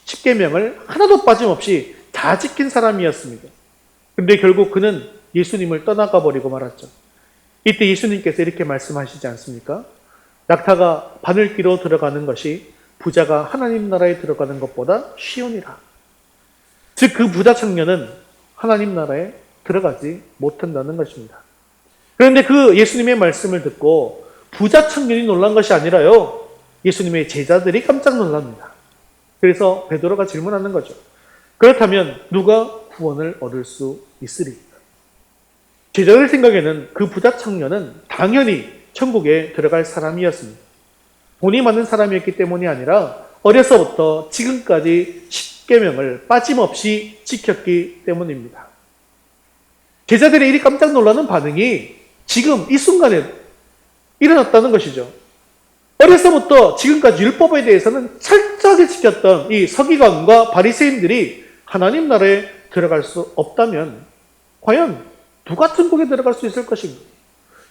Speaker 1: 10계명을 하나도 빠짐없이 다 지킨 사람이었습니다. 그런데 결국 그는 예수님을 떠나가 버리고 말았죠. 이때 예수님께서 이렇게 말씀하시지 않습니까? 낙타가 바늘 끼로 들어가는 것이 부자가 하나님 나라에 들어가는 것보다 쉬우니라. 즉, 그 부자 청년은 하나님 나라에 들어가지 못한다는 것입니다. 그런데 그 예수님의 말씀을 듣고 부자 청년이 놀란 것이 아니라요, 예수님의 제자들이 깜짝 놀랍니다. 그래서 베드로가 질문하는 거죠. 그렇다면 누가 구원을 얻을 수 있으리까? 제자들 생각에는 그 부자 청년은 당연히 천국에 들어갈 사람이었습니다. 돈이 많은 사람이었기 때문이 아니라 어려서부터 지금까지 10계명을 빠짐없이 지켰기 때문입니다. 제자들의 이리 깜짝 놀라는 반응이 지금 이 순간에 일어났다는 것이죠. 어려서부터 지금까지 율법에 대해서는 철저하게 지켰던 이 서기관과 바리새인들이 하나님 나라에 들어갈 수 없다면 과연 누가 천국에 들어갈 수 있을 것인가?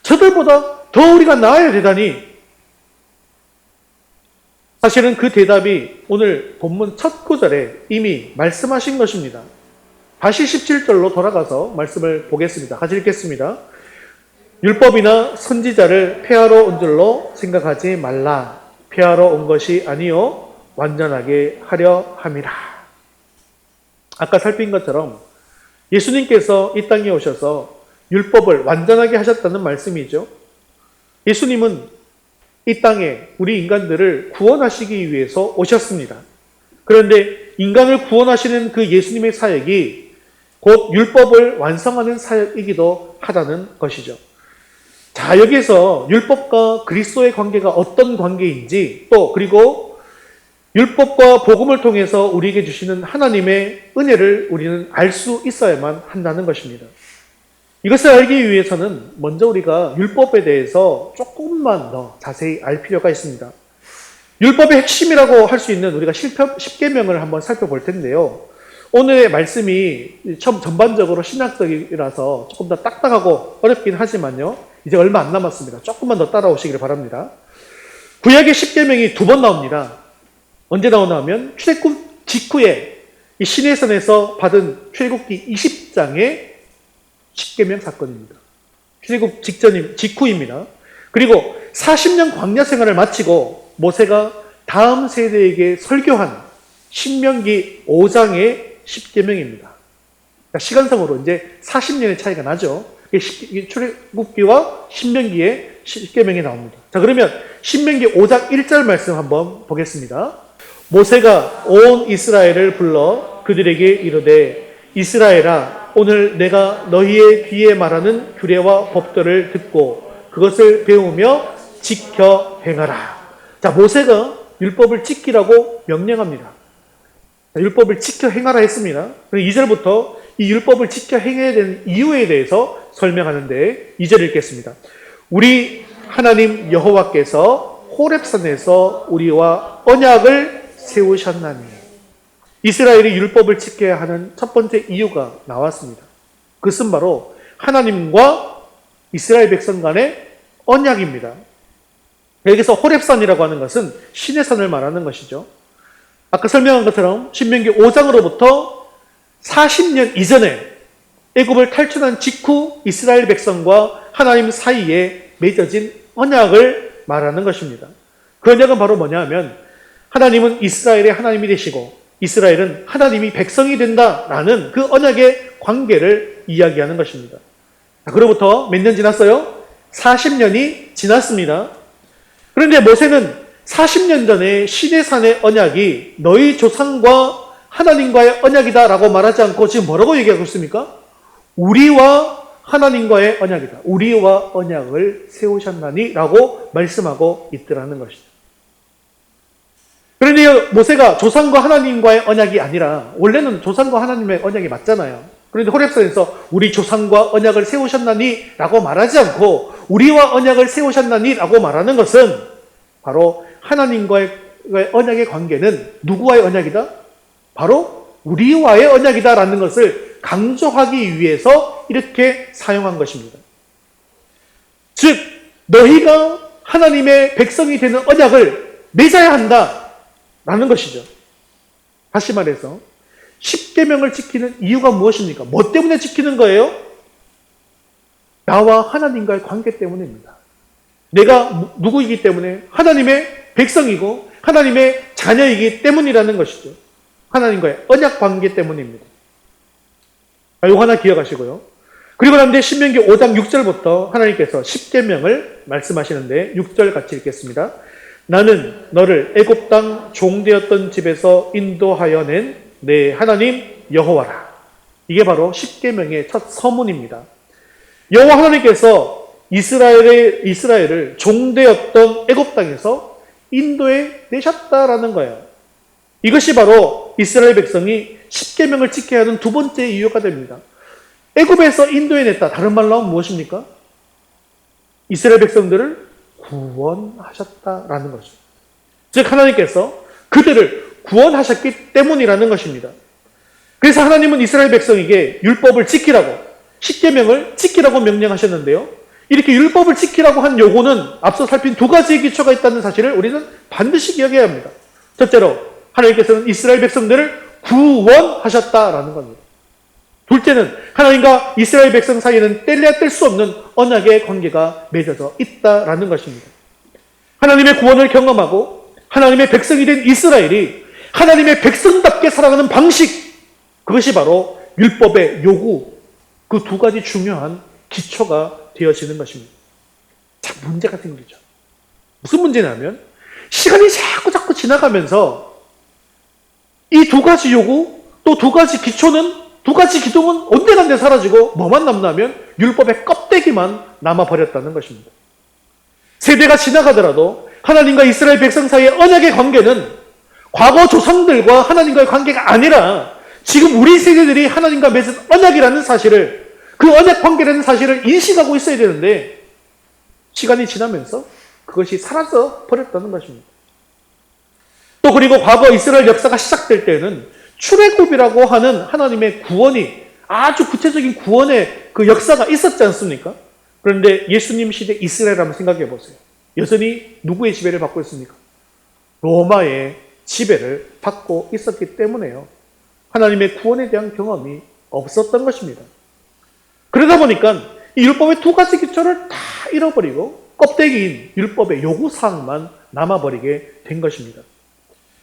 Speaker 1: 저들보다 더 우리가 나아야 되다니. 사실은 그 대답이 오늘 본문 첫 구절에 이미 말씀하신 것입니다. 다시 17절로 돌아가서 말씀을 보겠습니다. 같이 읽겠습니다. 율법이나 선지자를 폐하러 온 줄로 생각하지 말라. 폐하러 온 것이 아니요 완전하게 하려 함이라. 아까 살핀 것처럼 예수님께서 이 땅에 오셔서 율법을 완전하게 하셨다는 말씀이죠. 예수님은 이 땅에 우리 인간들을 구원하시기 위해서 오셨습니다. 그런데 인간을 구원하시는 그 예수님의 사역이 곧 율법을 완성하는 사역이기도 하다는 것이죠. 자, 여기서 율법과 그리스도의 관계가 어떤 관계인지, 또 그리고 율법과 복음을 통해서 우리에게 주시는 하나님의 은혜를 우리는 알 수 있어야만 한다는 것입니다. 이것을 알기 위해서는 먼저 우리가 율법에 대해서 조금만 더 자세히 알 필요가 있습니다. 율법의 핵심이라고 할 수 있는 우리가 10계명을 한번 살펴볼 텐데요. 오늘의 말씀이 전반적으로 신학적이라서 조금 더 딱딱하고 어렵긴 하지만요, 이제 얼마 안 남았습니다. 조금만 더 따라오시길 바랍니다. 구약의 10계명이 두 번 나옵니다. 언제 나오나 하면 출애굽 직후에 이 시내산에서 받은 출애굽기 20장의 10계명 사건입니다. 출애굽 직후입니다. 그리고 40년 광야 생활을 마치고 모세가 다음 세대에게 설교한 신명기 5장의 10계명입니다. 그러니까 시간상으로 이제 40년의 차이가 나죠. 출애굽기와 신명기의 10계명이 나옵니다. 자, 그러면 신명기 5장 1절 말씀 한번 보겠습니다. 모세가 온 이스라엘을 불러 그들에게 이르되 이스라엘아 오늘 내가 너희의 귀에 말하는 규례와 법도를 듣고 그것을 배우며 지켜 행하라. 자, 모세가 율법을 지키라고 명령합니다. 자, 율법을 지켜 행하라 했습니다. 그리고 2절부터 이 율법을 지켜 행해야 되는 이유에 대해서 설명하는데 2절 읽겠습니다. 우리 하나님 여호와께서 호렙산에서 우리와 언약을 세우셨나니. 이스라엘이 율법을 지켜야 하는 첫 번째 이유가 나왔습니다. 그것은 바로 하나님과 이스라엘 백성 간의 언약입니다. 여기서 호렙산이라고 하는 것은 신의 산을 말하는 것이죠. 아까 설명한 것처럼 신명기 5장으로부터 40년 이전에 애굽을 탈출한 직후 이스라엘 백성과 하나님 사이에 맺어진 언약을 말하는 것입니다. 그 언약은 바로 뭐냐 하면 하나님은 이스라엘의 하나님이 되시고 이스라엘은 하나님이 백성이 된다라는 그 언약의 관계를 이야기하는 것입니다. 그로부터 몇 년 지났어요? 40년이 지났습니다. 그런데 모세는 40년 전에 시내산의 언약이 너희 조상과 하나님과의 언약이다라고 말하지 않고 지금 뭐라고 얘기하고 있습니까? 우리와 하나님과의 언약이다. 우리와 언약을 세우셨나니 라고 말씀하고 있더라는 것이죠. 그런데 모세가 조상과 하나님과의 언약이 아니라 원래는 조상과 하나님의 언약이 맞잖아요. 그런데 호렙산에서 우리 조상과 언약을 세우셨나니 라고 말하지 않고 우리와 언약을 세우셨나니 라고 말하는 것은 바로 하나님과의 언약의 관계는 누구와의 언약이다? 바로 우리와의 언약이다라는 것을 강조하기 위해서 이렇게 사용한 것입니다. 즉 너희가 하나님의 백성이 되는 언약을 맺어야 한다라는 것이죠. 다시 말해서 10계명을 지키는 이유가 무엇입니까? 뭐 때문에 지키는 거예요? 나와 하나님과의 관계 때문입니다. 내가 누구이기 때문에 하나님의 백성이고 하나님의 자녀이기 때문이라는 것이죠. 하나님과의 언약 관계 때문입니다. 이거 하나 기억하시고요. 그리고 난 뒤에 신명기 5장 6절부터 하나님께서 10계명을 말씀하시는데 6절 같이 읽겠습니다. 나는 너를 애굽 땅 종되었던 집에서 인도하여 낸 내 하나님 여호와라. 이게 바로 10계명의 첫 서문입니다. 여호와 하나님께서 이스라엘을 종되었던 애굽 땅에서 인도해 내셨다라는 거예요. 이것이 바로 이스라엘 백성이 10계명을 지켜야 하는 두 번째 이유가 됩니다. 애굽에서 인도해 냈다. 다른 말로 하면 무엇입니까? 이스라엘 백성들을 구원하셨다라는 거죠. 즉 하나님께서 그들을 구원하셨기 때문이라는 것입니다. 그래서 하나님은 이스라엘 백성에게 율법을 지키라고 10계명을 지키라고 명령하셨는데요. 이렇게 율법을 지키라고 한 요구는 앞서 살핀 두 가지의 기초가 있다는 사실을 우리는 반드시 기억해야 합니다. 첫째로 하나님께서는 이스라엘 백성들을 구원하셨다라는 겁니다. 둘째는 하나님과 이스라엘 백성 사이에는 뗄래야 뗄 수 없는 언약의 관계가 맺어져 있다라는 것입니다. 하나님의 구원을 경험하고 하나님의 백성이 된 이스라엘이 하나님의 백성답게 살아가는 방식, 그것이 바로 율법의 요구, 그 두 가지 중요한 기초가 되어지는 것입니다. 자, 문제가 생기죠. 무슨 문제냐면 시간이 자꾸 지나가면서 이 두 가지 요구, 또 두 가지 기초는, 두 가지 기둥은 온데간데 사라지고 뭐만 남나면 율법의 껍데기만 남아버렸다는 것입니다. 세대가 지나가더라도 하나님과 이스라엘 백성 사이의 언약의 관계는 과거 조상들과 하나님과의 관계가 아니라 지금 우리 세대들이 하나님과 맺은 언약이라는 사실을, 그 언약 관계라는 사실을 인식하고 있어야 되는데 시간이 지나면서 그것이 사라져 버렸다는 것입니다. 또 그리고 과거 이스라엘 역사가 시작될 때는 출애굽이라고 하는 하나님의 구원이, 아주 구체적인 구원의 그 역사가 있었지 않습니까? 그런데 예수님 시대 이스라엘 한번 생각해 보세요. 여전히 누구의 지배를 받고 있습니까? 로마의 지배를 받고 있었기 때문에요. 하나님의 구원에 대한 경험이 없었던 것입니다. 그러다 보니까 이 율법의 두 가지 기초를 다 잃어버리고 껍데기인 율법의 요구사항만 남아버리게 된 것입니다.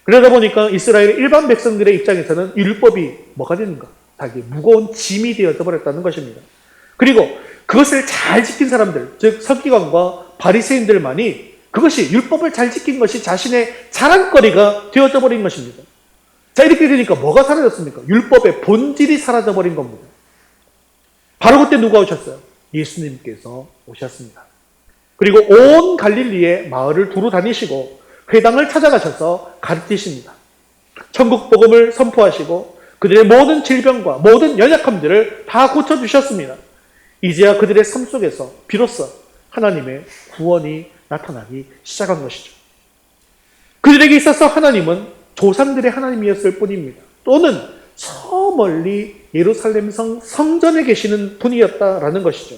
Speaker 1: 그러다 보니까 이스라엘 일반 백성들의 입장에서는 율법이 뭐가 되는가? 자기 무거운 짐이 되어져 버렸다는 것입니다. 그리고 그것을 잘 지킨 사람들, 즉 서기관과 바리새인들만이 그것이 율법을 잘 지킨 것이 자신의 자랑거리가 되어져 버린 것입니다. 자, 이렇게 되니까 뭐가 사라졌습니까? 율법의 본질이 사라져 버린 겁니다. 바로 그때 누가 오셨어요? 예수님께서 오셨습니다. 그리고 온 갈릴리의 마을을 두루 다니시고 회당을 찾아가셔서 가르치십니다. 천국 복음을 선포하시고 그들의 모든 질병과 모든 연약함들을 다 고쳐주셨습니다. 이제야 그들의 삶 속에서 비로소 하나님의 구원이 나타나기 시작한 것이죠. 그들에게 있어서 하나님은 조상들의 하나님이었을 뿐입니다. 또는 저 멀리 예루살렘 성전에 계시는 분이었다라는 것이죠.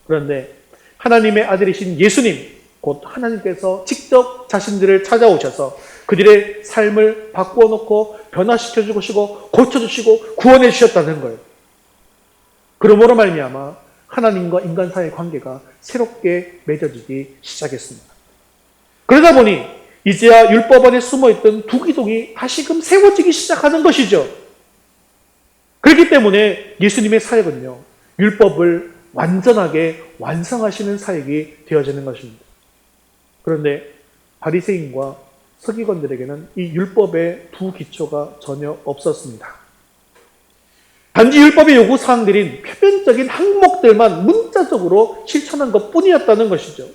Speaker 1: 그런데 하나님의 아들이신 예수님, 곧 하나님께서 직접 자신들을 찾아오셔서 그들의 삶을 바꾸어 놓고 변화시켜 주시고 고쳐주시고 구원해 주셨다는 거예요. 그러므로 말미암아 하나님과 인간 사이의 관계가 새롭게 맺어지기 시작했습니다. 그러다 보니 이제야 율법 안에 숨어있던 두 기둥이 다시금 세워지기 시작하는 것이죠. 그렇기 때문에 예수님의 사역은요, 율법을 완전하게 완성하시는 사역이 되어지는 것입니다. 그런데 바리새인과 서기관들에게는 이 율법의 두 기초가 전혀 없었습니다. 단지 율법의 요구 사항들인 표면적인 항목들만 문자적으로 실천한 것뿐이었다는 것이죠.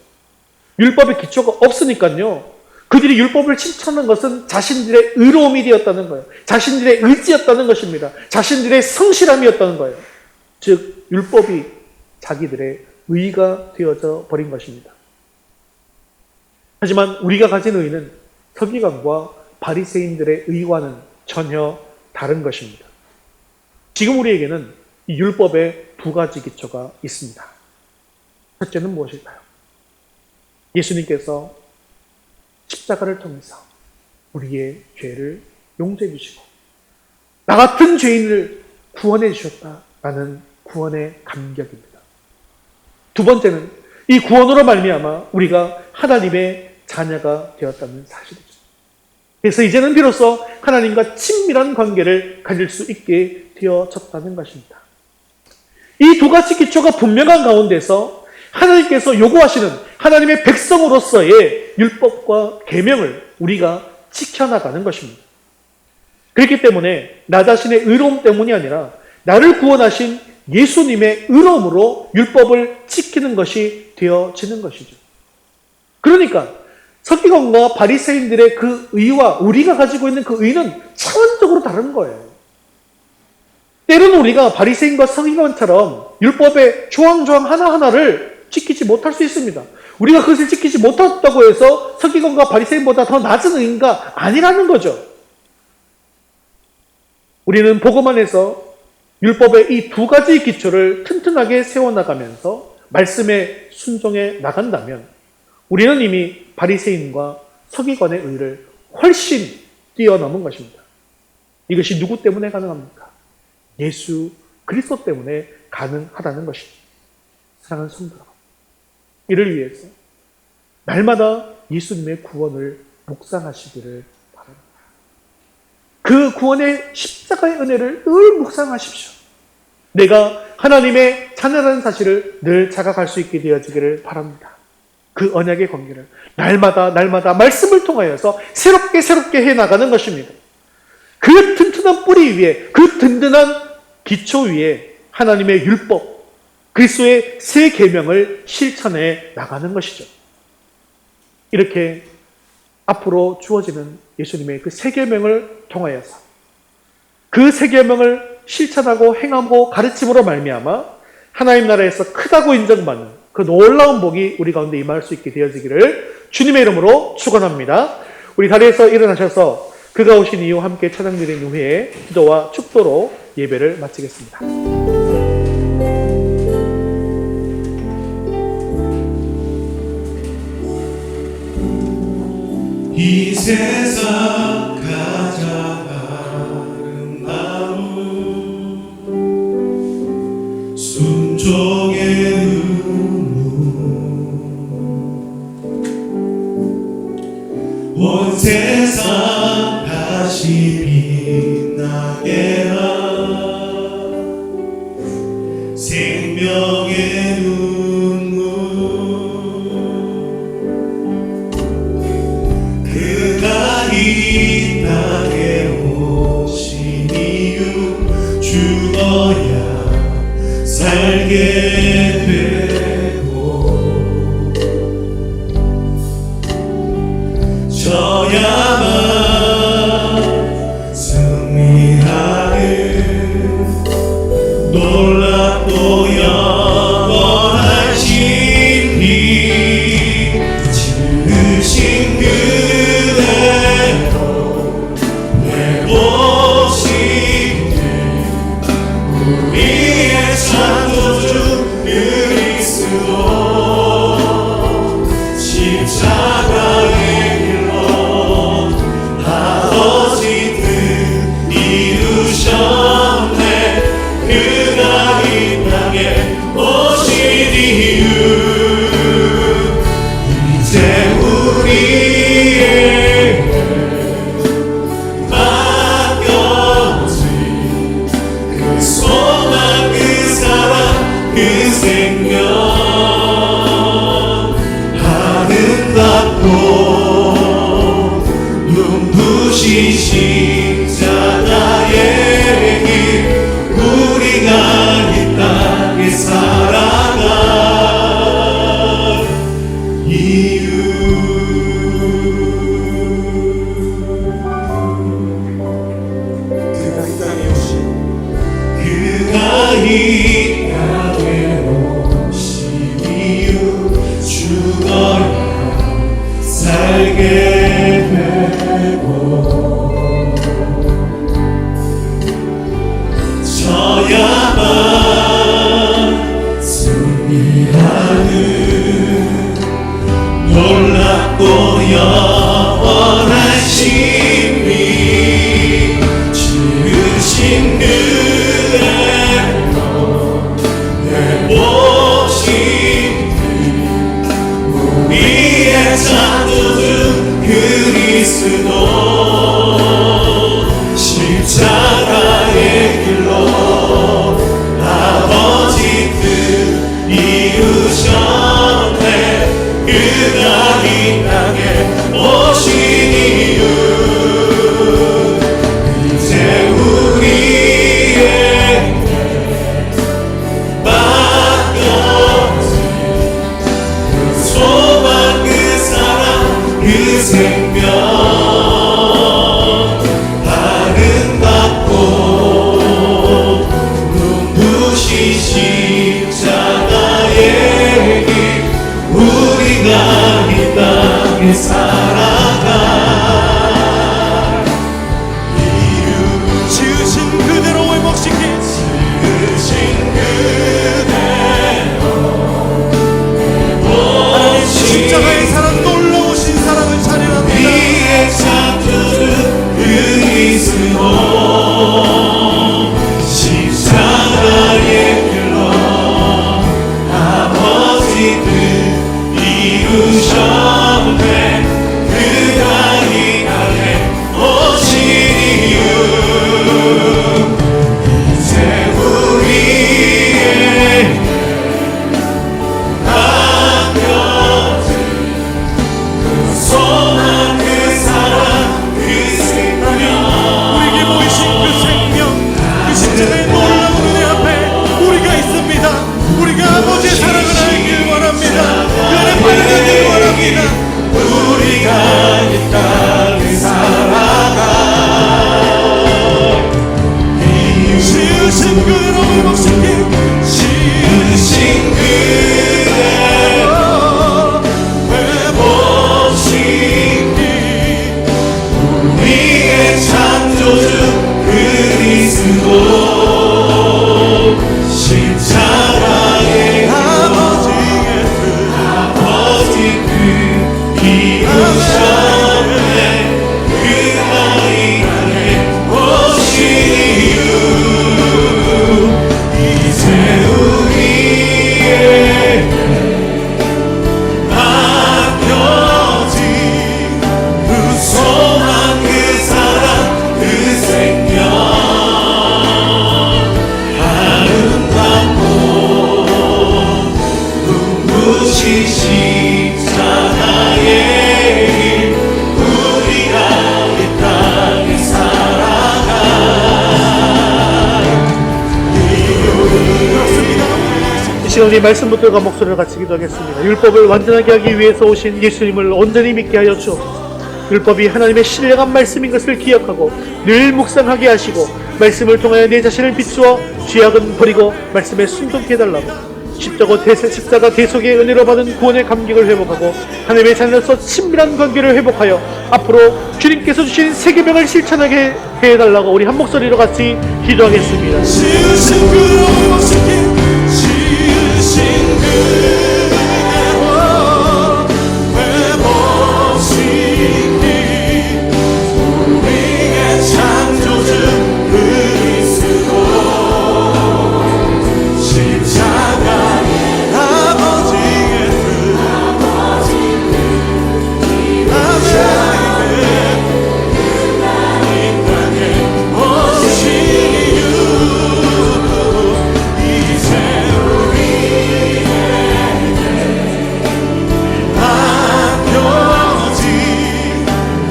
Speaker 1: 율법의 기초가 없으니까요, 그들이 율법을 실천한 것은 자신들의 의로움이 되었다는 거예요. 자신들의 의지였다는 것입니다. 자신들의 성실함이었다는 거예요. 즉 율법이 자기들의 의가 되어져 버린 것입니다. 하지만 우리가 가진 의는 서기관과 바리새인들의 의와는 전혀 다른 것입니다. 지금 우리에게는 이 율법의 두 가지 기초가 있습니다. 첫째는 무엇일까요? 예수님께서 십자가를 통해서 우리의 죄를 용서해 주시고 나 같은 죄인을 구원해 주셨다라는 구원의 감격입니다. 두 번째는 이 구원으로 말미암아 우리가 하나님의 자녀가 되었다는 사실이죠. 그래서 이제는 비로소 하나님과 친밀한 관계를 가질 수 있게 되어졌다는 것입니다. 이 두 가지 기초가 분명한 가운데서 하나님께서 요구하시는 하나님의 백성으로서의 율법과 계명을 우리가 지켜나가는 것입니다. 그렇기 때문에 나 자신의 의로움 때문이 아니라 나를 구원하신 예수님의 의로움으로 율법을 지키는 것이 되어지는 것이죠. 그러니까 서기관과 바리새인들의 그 의와 우리가 가지고 있는 그 의는 차원적으로 다른 거예요. 때로는 우리가 바리새인과 서기관처럼 율법의 조항조항 하나하나를 지키지 못할 수 있습니다. 우리가 그것을 지키지 못했다고 해서 서기관과 바리새인보다 더 낮은 의인가? 아니라는 거죠. 우리는 복음 안에서 율법의 이 두 가지 기초를 튼튼하게 세워나가면서 말씀에 순종해 나간다면 우리는 이미 바리새인과 서기관의 의를 훨씬 뛰어넘은 것입니다. 이것이 누구 때문에 가능합니까? 예수 그리스도 때문에 가능하다는 것입니다. 사랑하는 성도 여러분, 이를 위해서 날마다 예수님의 구원을 묵상하시기를 바랍니다. 그 구원의 십자가의 은혜를 늘 묵상하십시오. 내가 하나님의 자녀라는 사실을 늘 자각할 수 있게 되어지기를 바랍니다. 그 언약의 관계를 날마다 말씀을 통하여서 새롭게 해나가는 것입니다. 그 튼튼한 뿌리 위에, 그 든든한 기초 위에 하나님의 율법, 그리스도의 새 계명을 실천해 나가는 것이죠. 이렇게 앞으로 주어지는 예수님의 그 새 계명을 통하여서 그 새 계명을 실천하고 행하고 가르침으로 말미암아 하나님 나라에서 크다고 인정받는 그 놀라운 복이 우리 가운데 임할 수 있게 되어지기를 주님의 이름으로 축원합니다. 우리 자리에서 일어나셔서 그가 오신 이후 함께 찬양드린 후에 기도와 축도로 예배를 마치겠습니다.
Speaker 2: 이 세상 가장 아름다운 순종의 의무 온 세상 빛나게 한 생명의 눈물 그가 이 땅에 오신 이유 죽어야 살게 되고 져야만 승리하는 놀랍고 영원한 신비 지으신 그대로 내보신 우리의 창조주 그리스도 십자가의 길로 아버지 뜻 이루셨네 그가 이 땅에 오신 이유 이제 우리에게 맡겨진 그 소망 그 사랑 그 생명 아름답고 눈부신 십자가의 길 우리가 이 땅에 살아갈 이유 그가 이 땅에 오신 그가 이 땅에 오신 이유 죽어야 살게 되고 져야만 승리하는 놀랍고 영원한 신비 지으신 그대로 내보신 우리의 창조주 그리스도 십자가의 길로 아버지 뜻 이루셨네 그가 이 땅에 오신 이유 이제 우리에게 맡겨진 그 소망 그 사랑 그 생명 아름답고 눈부신 십자가의 길 우리가 이 땅에 살아갈 이유 지으신 그대로 회복시킨 지으신 그대로 하나님 십자가의 사랑 놀라우신 사랑을 찬양합니다 우리의 창조주 그리스도 십자가의 길로 아버지 뜻 이루셨네 그가 이 땅에 오신 이유 이제 우리에게 맡겨진 그 소망 그 사랑 그 생명 우리에게 보이신 그 생명 그 십자가의 놀라운 은혜 앞에 우리가 있습니다 우리가 아버지의 사랑을 알길 원합니다 그 안에 빨려가길 원합니다 우리가 이 땅에 살아갈 이유 지으신 그대로 회복시킨 지으신 그대로 회복시킨 우리의 창조주 그리스도 십자가의 아버지 뜻 이루셨네 그가 이 땅에 오신 이유 이제 우리에게 맡겨진 그 소망 그 사랑 그
Speaker 1: 우리 말씀 붙들과 목소리를 같이 기도하겠습니다. 율법을 완전하게 하기 위해서 오신 예수님을 온전히 믿게 하여 주옵소서. 율법이 하나님의 신령한 말씀인 것을 기억하고 늘 묵상하게 하시고 말씀을 통하여 내 자신을 비추어 죄악은 버리고 말씀에 순종케 해달라고, 십자가 대속의 은혜로 받은 구원의 감격을 회복하고 하나님의 자녀로서 친밀한 관계를 회복하여 앞으로 주님께서 주신 세계명을 실천하게 해달라고 우리 한 목소리로 같이 기도하겠습니다.
Speaker 2: 지으신 그 모습이 지으신 그대로 회복시키 우리의 창조주 그리스도 십자가의 아버지의 뜻 인간의 오신 이유 이제 우리에게 맡겨진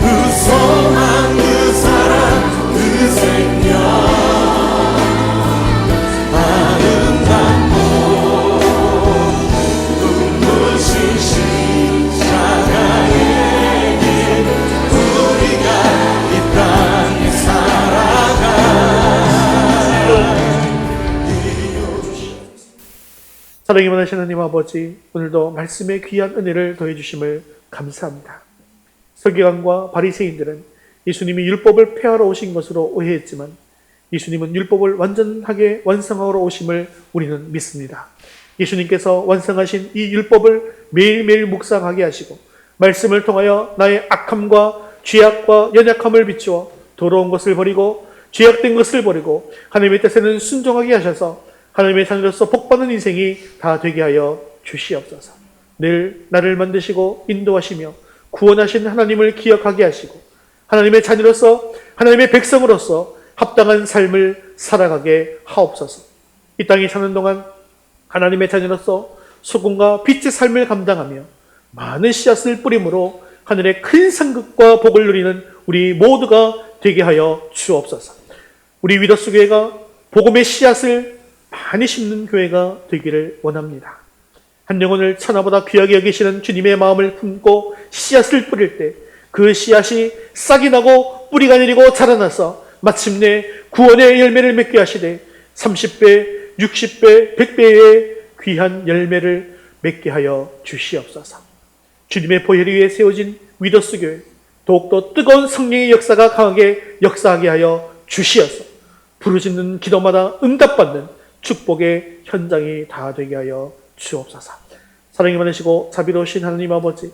Speaker 2: 그 소망 그 사랑 그 생명 아름답고 눈부신 십자가의 길 우리가 이 땅에 살아가
Speaker 1: 사랑이 많으신 하나님 아버지, 오늘도 말씀의 귀한 은혜를 더해주심을 감사합니다. 서기관과 바리새인들은 예수님이 율법을 폐하러 오신 것으로 오해했지만 예수님은 율법을 완전하게 완성하러 오심을 우리는 믿습니다. 예수님께서 완성하신 이 율법을 매일매일 묵상하게 하시고 말씀을 통하여 나의 악함과 죄악과 연약함을 비추어 더러운 것을 버리고 죄악된 것을 버리고 하나님의 뜻에는 순종하게 하셔서 하나님의 자녀로서 복받는 인생이 다 되게 하여 주시옵소서. 늘 나를 만드시고 인도하시며 구원하신 하나님을 기억하게 하시고 하나님의 자녀로서 하나님의 백성으로서 합당한 삶을 살아가게 하옵소서. 이 땅에 사는 동안 하나님의 자녀로서 소금과 빛의 삶을 감당하며 많은 씨앗을 뿌림으로 하늘의 큰 상급과 복을 누리는 우리 모두가 되게 하여 주옵소서. 우리 위더스 교회가 복음의 씨앗을 많이 심는 교회가 되기를 원합니다. 한 영혼을 천하보다 귀하게 여기시는 주님의 마음을 품고 씨앗을 뿌릴 때 그 씨앗이 싹이 나고 뿌리가 내리고 자라나서 마침내 구원의 열매를 맺게 하시되 30배, 60배, 100배의 귀한 열매를 맺게 하여 주시옵소서. 주님의 보혈 위에 세워진 위더스 교회, 더욱더 뜨거운 성령의 역사가 강하게 역사하게 하여 주시어서 부르짖는 기도마다 응답받는 축복의 현장이 다 되게 하여 주옵소서. 사랑이 많으시고 자비로우신 하나님 아버지,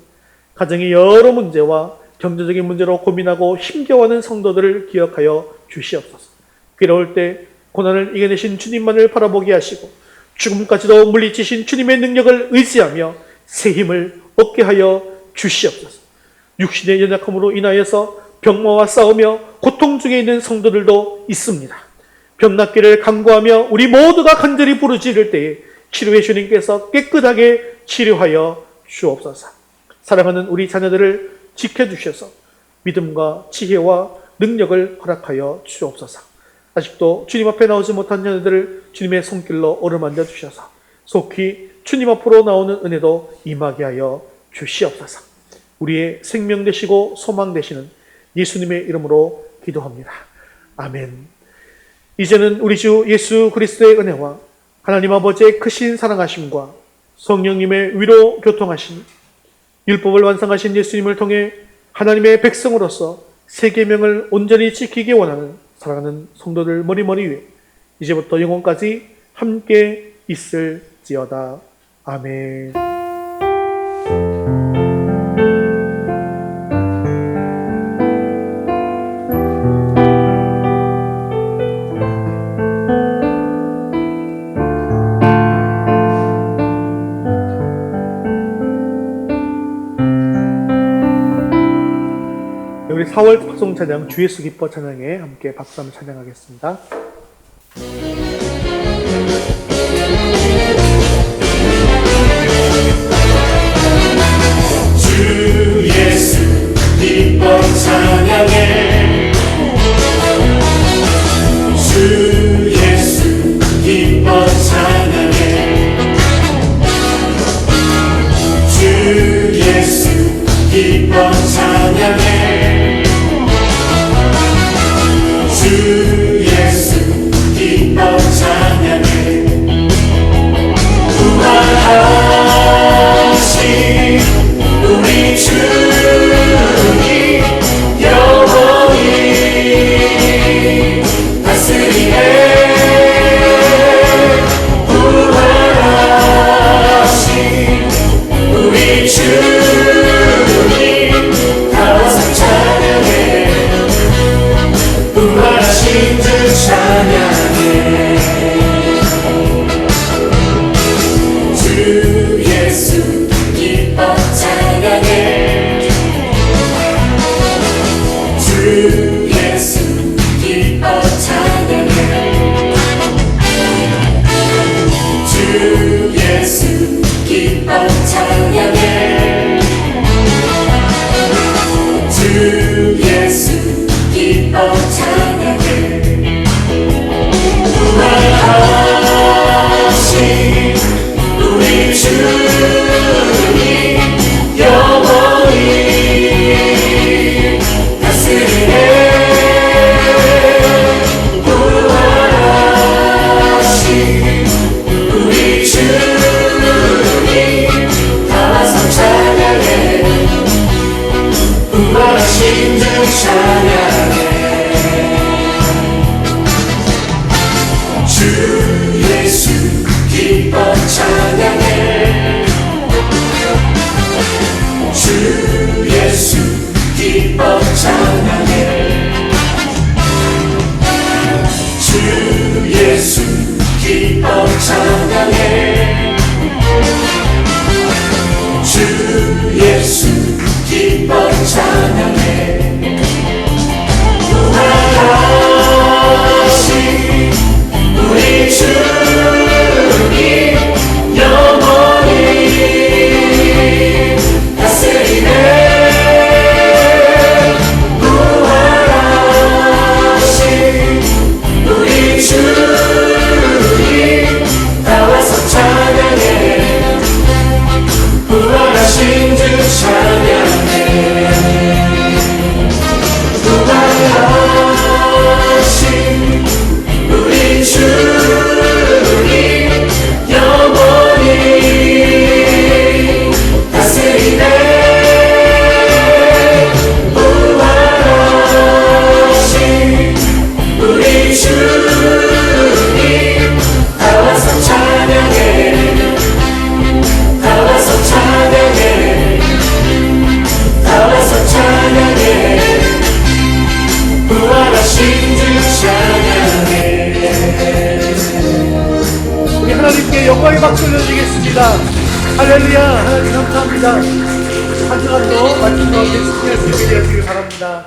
Speaker 1: 가정의 여러 문제와 경제적인 문제로 고민하고 힘겨워하는 성도들을 기억하여 주시옵소서. 괴로울 때 고난을 이겨내신 주님만을 바라보게 하시고 죽음까지도 물리치신 주님의 능력을 의지하며 새 힘을 얻게 하여 주시옵소서. 육신의 연약함으로 인하여서 병마와 싸우며 고통 중에 있는 성도들도 있습니다. 병 낫기를 간구하며 우리 모두가 간절히 부르짖을 때에 치료의 주님께서 깨끗하게 치료하여 주옵소서. 사랑하는 우리 자녀들을 지켜주셔서 믿음과 지혜와 능력을 허락하여 주옵소서. 아직도 주님 앞에 나오지 못한 자녀들을 주님의 손길로 어루만져 주셔서 속히 주님 앞으로 나오는 은혜도 임하게 하여 주시옵소서. 우리의 생명 되시고 소망 되시는 예수님의 이름으로 기도합니다. 아멘. 이제는 우리 주 예수 그리스도의 은혜와 하나님 아버지의 크신 사랑하심과 성령님의 위로 교통하심, 율법을 완성하신 예수님을 통해 하나님의 백성으로서 세계명을 온전히 지키기 원하는 사랑하는 성도들 머리머리 위에 이제부터 영원까지 함께 있을지어다. 아멘. 우리 4월 파송 찬양 주 예수 기뻐 찬양에 함께 박수 한번 찬양하겠습니다.
Speaker 2: 주 예수 기뻐 찬양해 주 예수 기뻐 찬양해 주 예수 기뻐 찬양해 부활하신 우리 주님 영원히 다스리네 부활하신 우리 주님 다와서 찬양해 부활하신 주 찬양해 주 예수 기뻐 찬양해 주 예수 기뻐 찬양해 주 예수 기뻐 찬양해 주 예수 기뻐 찬양해 부활하신 우리 주님 영원히 다스리네 부활하신 우리 주님 다와서 찬양해 부활하신 주 찬양해 주 예수 기뻐 찬양해 주 예수 기뻐 찬양해 주 예수 기뻐 찬양해 주 예수 기뻐 찬양해 부활하신 우리 주님 영원히 다스리네 부활하신 우리 주님 나와서 찬양해 부활하신 주 찬양해 부활하신 우리 주님 영원히 다스리네 부활하신 우리 주님 나와서 찬양해 나와서 찬양해 나와서 찬양해 부활하신 주 찬양해
Speaker 1: 우리 하나님께 영광의 박수 올려드리겠습니다. 할렐루야. 하나님 감사합니다. 한 주간도 말씀 가운데 집중할 수 있게 되었기를 바랍니다.